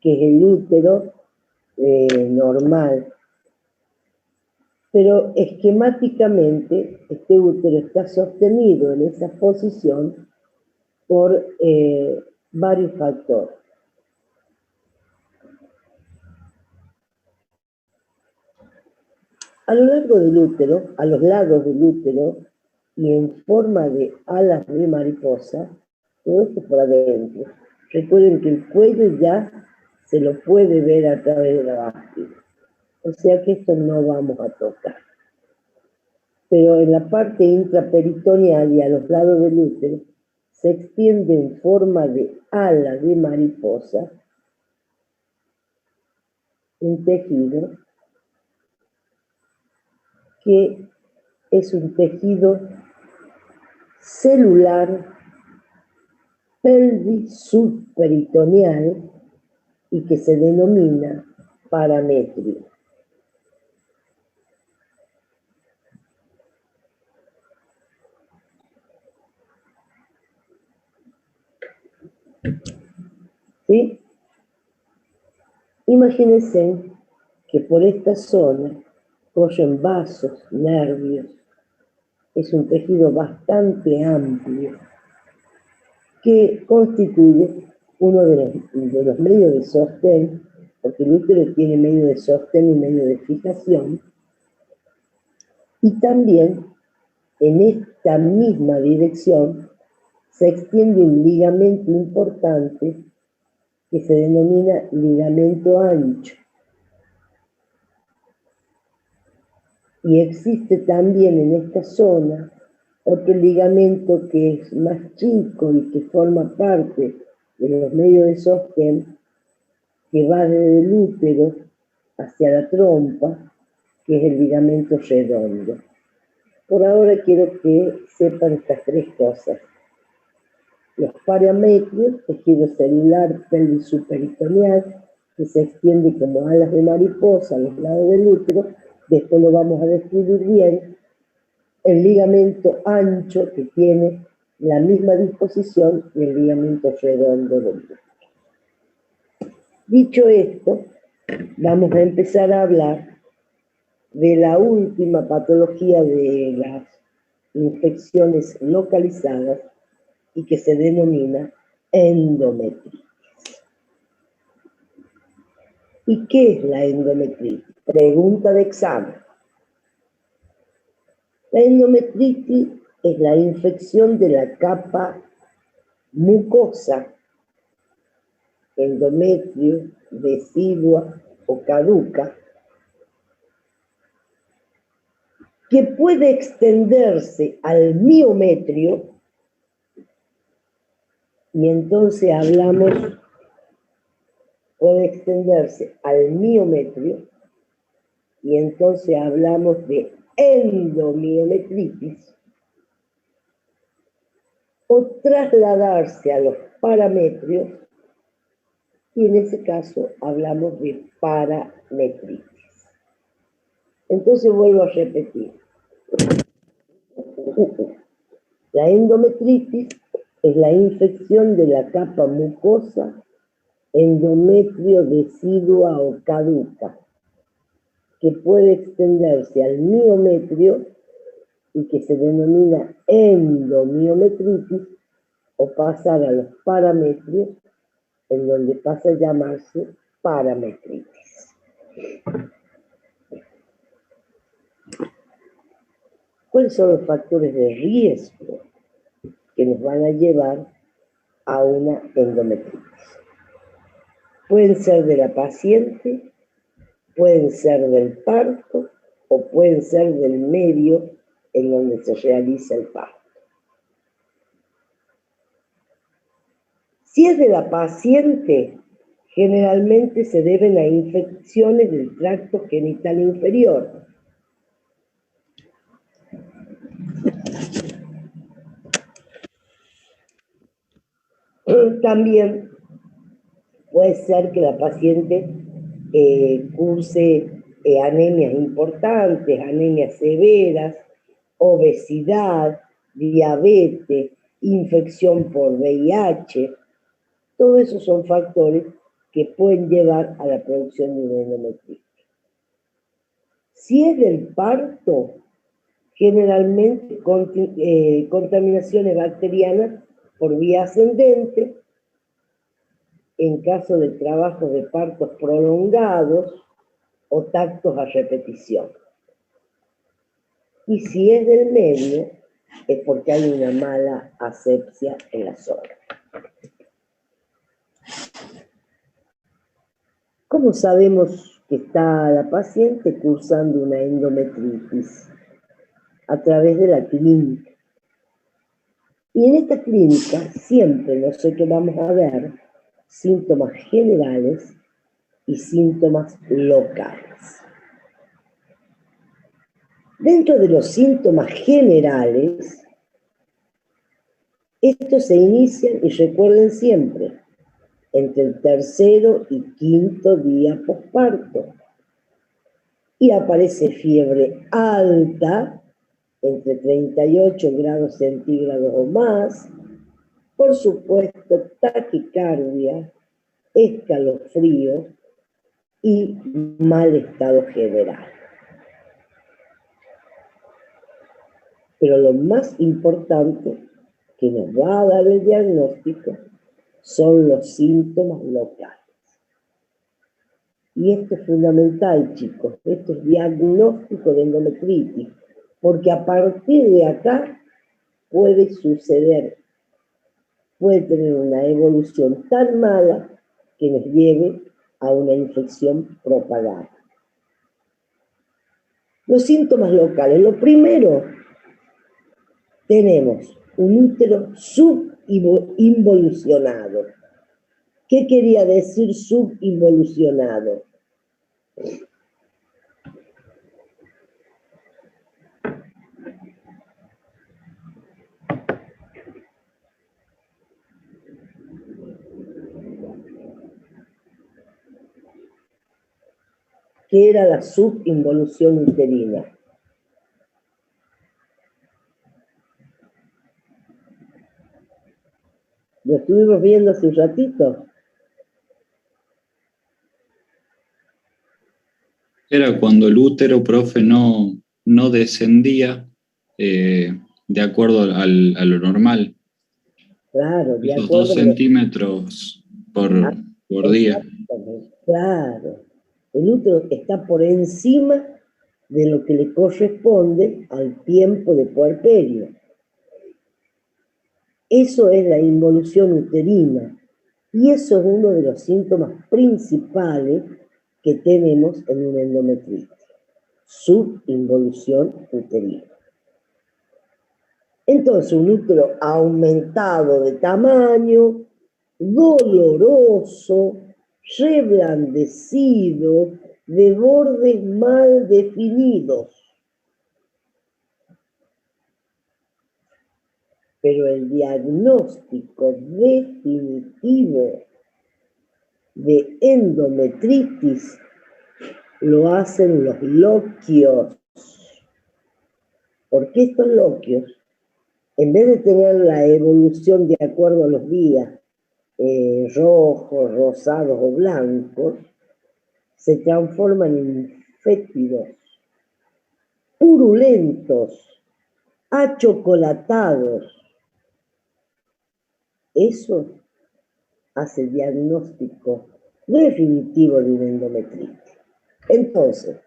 que es el útero normal. Pero esquemáticamente este útero está sostenido en esa posición por varios factores. A lo largo del útero, a los lados del útero y en forma de alas de mariposa, todo esto por adentro. Recuerden que el cuello ya se lo puede ver a través de la vagina. O sea que esto no vamos a tocar. Pero en la parte intraperitoneal y a los lados del útero se extiende en forma de ala de mariposa un tejido que es un tejido celular pelvis subperitoneal y que se denomina parametrio. ¿Sí? Imagínense que por esta zona corren vasos, nervios. Es un tejido bastante amplio que constituye uno de los medios de sostén, porque el útero tiene medio de sostén y medio de fijación, y también en esta misma dirección se extiende un ligamento importante que se denomina ligamento ancho. Y existe también en esta zona otro ligamento que es más chico y que forma parte de los medios de sostén, que va desde el útero hacia la trompa, que es el ligamento redondo. Por ahora quiero que sepan estas tres cosas. Los parametrios, tejido celular pelvis subperitoneal, que se extiende como alas de mariposa a los lados del útero. Después lo vamos a describir bien. El ligamento ancho, que tiene la misma disposición que el ligamento redondo del útero. Dicho esto, vamos a empezar a hablar de la última patología de las infecciones localizadas y que se denomina endometritis. ¿Y qué es la endometritis? Pregunta de examen. La endometritis es la infección de la capa mucosa, endometrio, decidua o caduca, que puede extenderse al miometrio, y entonces hablamos, puede extenderse al miometrio, y entonces hablamos de endomiometritis, o trasladarse a los parametrios, y en ese caso hablamos de parametritis. Entonces vuelvo a repetir. La endometritis es la infección de la capa mucosa endometrio decidua o caduca, que puede extenderse al miometrio y que se denomina endomiometritis, o pasar a los parametrios, en donde pasa a llamarse parametritis. ¿Cuáles son los factores de riesgo que nos van a llevar a una endometritis? Pueden ser de la paciente, pueden ser del parto o pueden ser del medio en donde se realiza el parto. Si es de la paciente, generalmente se deben a infecciones del tracto genital inferior. También puede ser que la paciente curse anemias importantes, anemias severas, obesidad, diabetes, infección por VIH. Todos esos son factores que pueden llevar a la producción de una endometritis. Si es del parto, generalmente contaminaciones bacterianas por vía ascendente, en caso de trabajos de partos prolongados o tactos a repetición. Y si es del medio, es porque hay una mala asepsia en la zona. ¿Cómo sabemos que está la paciente cursando una endometritis? A través de la clínica. Y en esta clínica siempre nosotros vamos a ver síntomas generales y síntomas locales. Dentro de los síntomas generales, estos se inician, y recuerden siempre, entre el tercero y quinto día posparto. Y aparece fiebre alta, entre 38 grados centígrados o más, por supuesto taquicardia, escalofrío y mal estado general. Pero lo más importante que nos va a dar el diagnóstico son los síntomas locales. Y esto es fundamental, chicos, esto es diagnóstico de endometritis, porque a partir de acá puede suceder, puede tener una evolución tan mala que nos lleve a una infección propagada. Los síntomas locales. Lo primero, tenemos un útero subinvolucionado. ¿Qué quería decir subinvolucionado? ¿Qué era la subinvolución uterina? Lo estuvimos viendo hace un ratito. Era cuando el útero, profe, no descendía de acuerdo a lo normal. Claro, de Esos acuerdo 2 centímetros por día. Claro. El útero está por encima de lo que le corresponde al tiempo de puerperio. Eso es la involución uterina. Y eso es uno de los síntomas principales que tenemos en una endometritis. Subinvolución uterina. Entonces, un útero aumentado de tamaño, doloroso, reblandecido, de bordes mal definidos. pero el diagnóstico definitivo de endometritis lo hacen los loquios. Porque estos loquios, en vez de tener la evolución de acuerdo a los días, rojos, rosados o blancos, se transforman en fétidos, purulentos, achocolatados. Eso hace el diagnóstico definitivo de una endometritis. Entonces,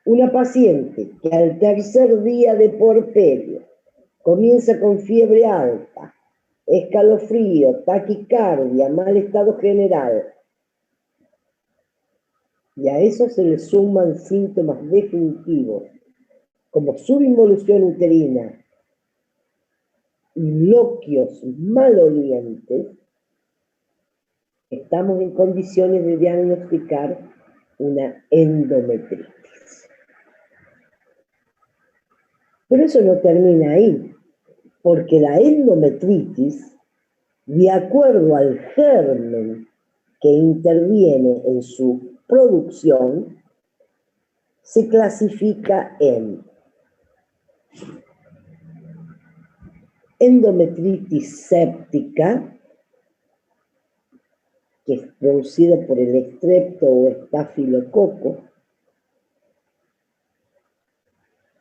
una paciente que al tercer día de porperio comienza con fiebre alta, escalofrío, taquicardia, mal estado general, y a eso se le suman síntomas definitivos como subinvolución uterina y loquios malolientes, estamos en condiciones de diagnosticar una endometritis. Pero eso no termina ahí, porque la endometritis, de acuerdo al germen que interviene en su producción, se clasifica en endometritis séptica, que es producida por el estrepto o estafilococo,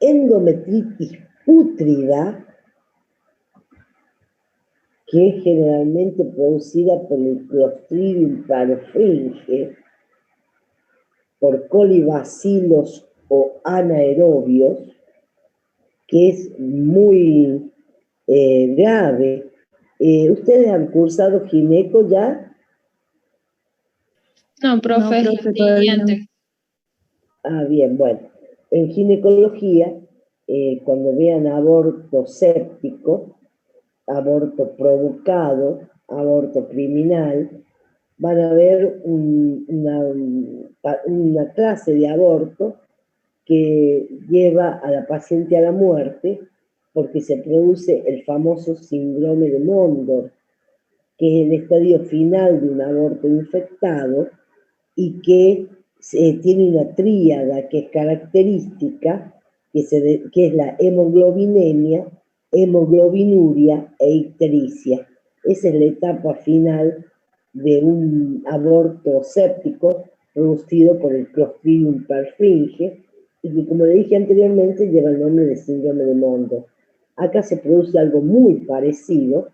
endometritis pútrida, que es generalmente producida por el Clostridium perfringe, por colibacilos o anaerobios, que es muy grave. ¿Ustedes han cursado gineco ya? No, profe, es la siguiente. Ah, bien, bueno. En ginecología, cuando vean aborto séptico, aborto provocado, aborto criminal, van a ver una clase de aborto que lleva a la paciente a la muerte porque se produce el famoso síndrome de Mondor, que es el estadio final de un aborto infectado y que tiene una tríada que es característica, que es la hemoglobinemia, hemoglobinuria e ictericia. Esa es la etapa final de un aborto séptico producido por el Clostridium perfringe y que, como le dije anteriormente, lleva el nombre de síndrome de Mondor. Acá se produce algo muy parecido,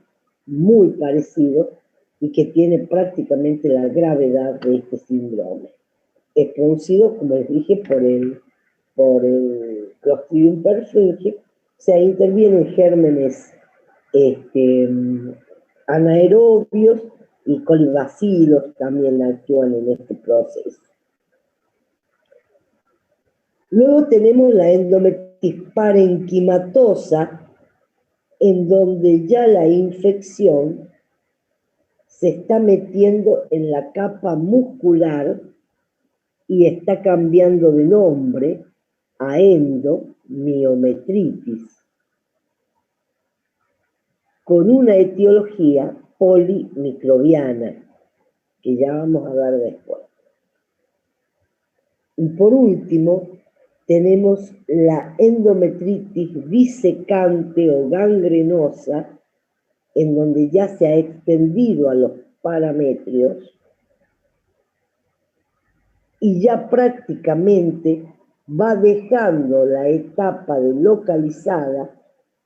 y que tiene prácticamente la gravedad de este síndrome. Es producido, como les dije, por el Clostridium perfringe. Se intervienen gérmenes anaerobios y colibacilos también actúan en este proceso. Luego tenemos la endometritis parenquimatosa, en donde ya la infección se está metiendo en la capa muscular y está cambiando de nombre a endomiometritis, con una etiología polimicrobiana, que ya vamos a ver después. Y por último, tenemos la endometritis disecante o gangrenosa, en donde ya se ha extendido a los parametrios y ya prácticamente va dejando la etapa de localizada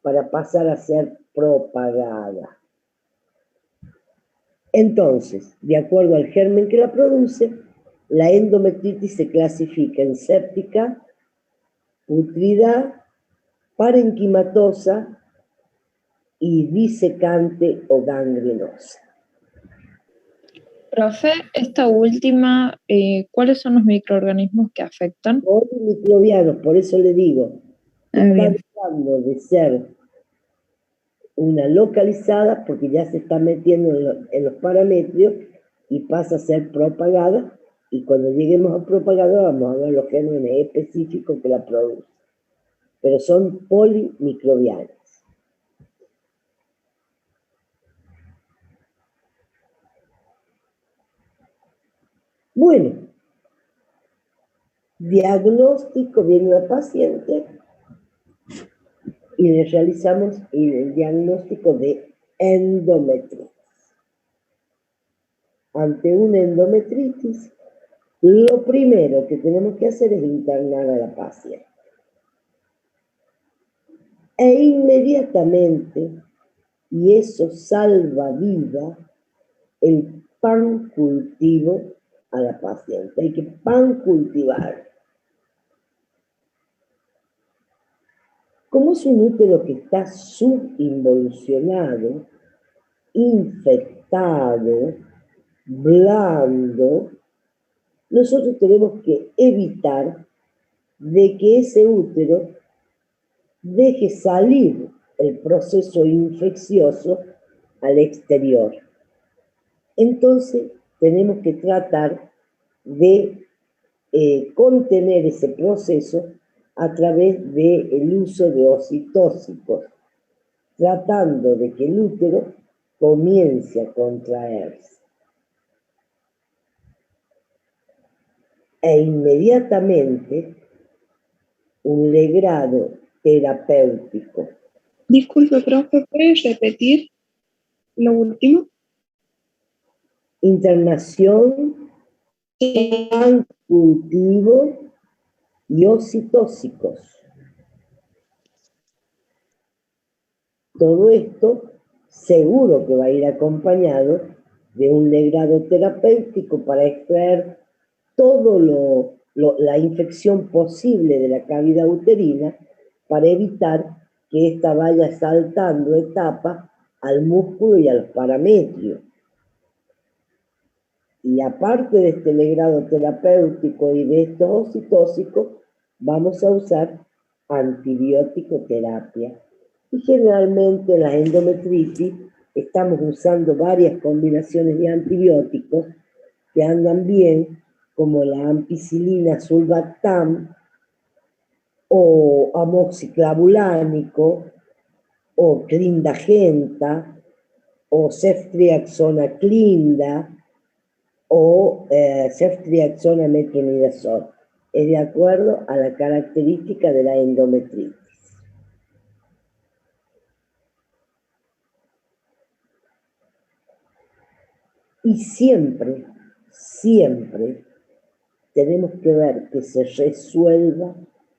para pasar a ser propagada. Entonces, de acuerdo al germen que la produce, la endometritis se clasifica en séptica, putrida, parenquimatosa y disecante o gangrenosa. Profe, esta última, ¿cuáles son los microorganismos que afectan? Polimicrobianos, por eso le digo, está dejando de ser una localizada porque ya se está metiendo en los parametrios y pasa a ser propagada, y cuando lleguemos a propagada vamos a ver los gérmenes específicos que la producen, pero son polimicrobianos. Bueno, diagnóstico, viene una paciente y le realizamos el diagnóstico de endometritis. Ante una endometritis, lo primero que tenemos que hacer es internar a la paciente. E inmediatamente, y eso salva vida, el pancultivo a la paciente. Hay que pancultivar. Como es un útero que está subinvolucionado, infectado, blando, nosotros tenemos que evitar de que ese útero deje salir el proceso infeccioso al exterior. Entonces, tenemos que tratar de contener ese proceso a través del uso de oxitóxicos, tratando de que el útero comience a contraerse. E inmediatamente un legrado terapéutico. Disculpe, profe, ¿puedes repetir lo último? Internación, cultivo y oxitóxicos. Todo esto seguro que va a ir acompañado de un legrado terapéutico para extraer todo la infección posible de la cavidad uterina para evitar que ésta vaya saltando etapas al músculo y a los parametrios. Y aparte de este legrado terapéutico y de estos oxitóxicos, vamos a usar antibiótico terapia. Y generalmente en la endometritis estamos usando varias combinaciones de antibióticos que andan bien, como la ampicilina sulbactam, o amoxiclavulánico, o clindagenta, o ceftriaxona clinda, o ceftriaxona metronidazol. Es de acuerdo a la característica de la endometritis. Y siempre, siempre tenemos que ver que se resuelva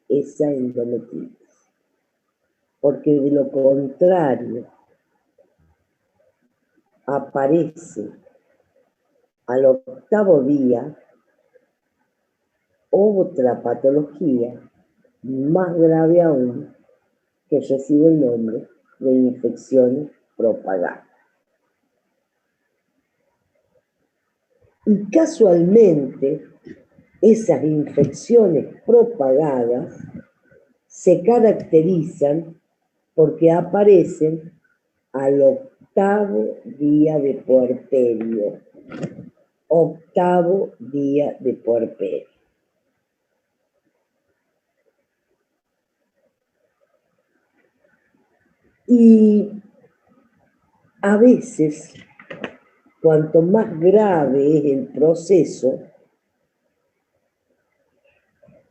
esa endometritis. Porque de lo contrario, aparece al octavo día otra patología más grave aún, que recibe el nombre de infecciones propagadas. Y casualmente, esas infecciones propagadas se caracterizan porque aparecen al octavo día de puerperio. Octavo día de puerperio. Y a veces, cuanto más grave es el proceso,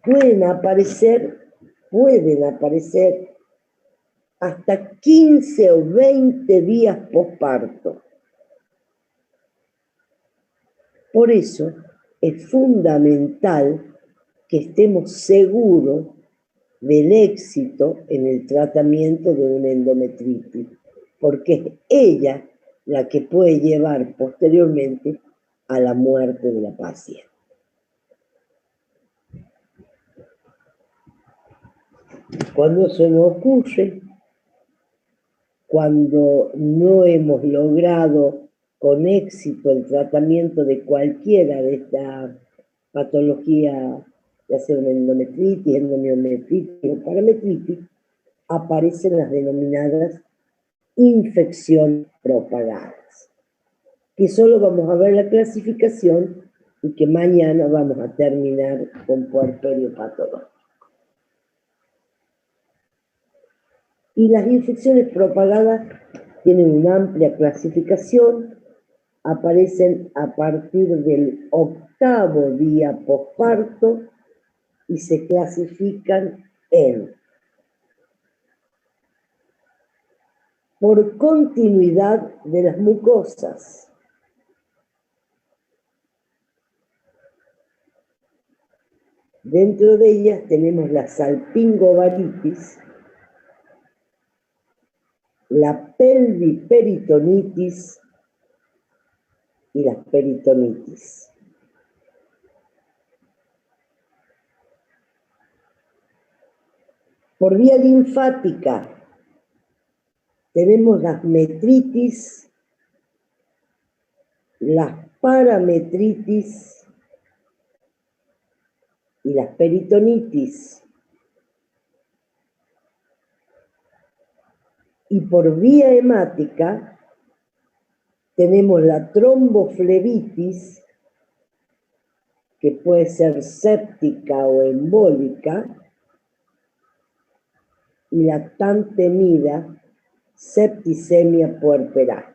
pueden aparecer hasta 15 o 20 días posparto. Por eso es fundamental que estemos seguros del éxito en el tratamiento de una endometritis, porque es ella la que puede llevar posteriormente a la muerte de la paciente. Cuando se nos ocurre, cuando no hemos logrado con éxito el tratamiento de cualquiera de estas patologías, ya sea una endometritis, endomiometritis o parametritis, aparecen las denominadas infecciones propagadas, que solo vamos a ver la clasificación y que mañana vamos a terminar con puerperio patológico. Y las infecciones propagadas tienen una amplia clasificación, aparecen a partir del 8º día posparto y se clasifican en por continuidad de las mucosas, dentro de ellas tenemos la salpingovaritis, la pelviperitonitis y las peritonitis. Por vía linfática tenemos las metritis, las parametritis y las peritonitis. Y por vía hemática tenemos la tromboflebitis, que puede ser séptica o embólica, y la tan temida septicemia puerperal.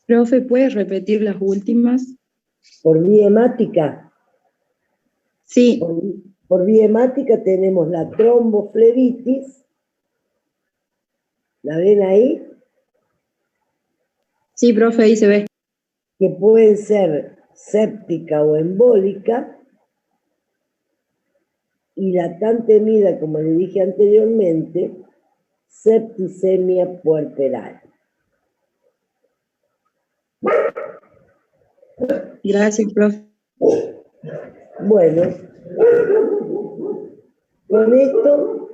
Profe, ¿puedes repetir las últimas? Por vía hemática, Sí, por vía hemática tenemos la tromboflebitis, ¿la ven ahí? sí, profe, ahí se ve. Que puede ser séptica o embólica, y la tan temida, como le dije anteriormente, septicemia puerperal. Gracias, profe. Bueno, con esto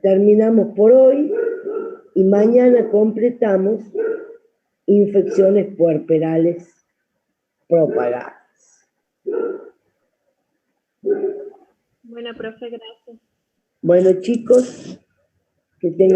terminamos por hoy y mañana completamos infecciones puerperales propagadas. Bueno, profe, gracias. Bueno, chicos, que tengan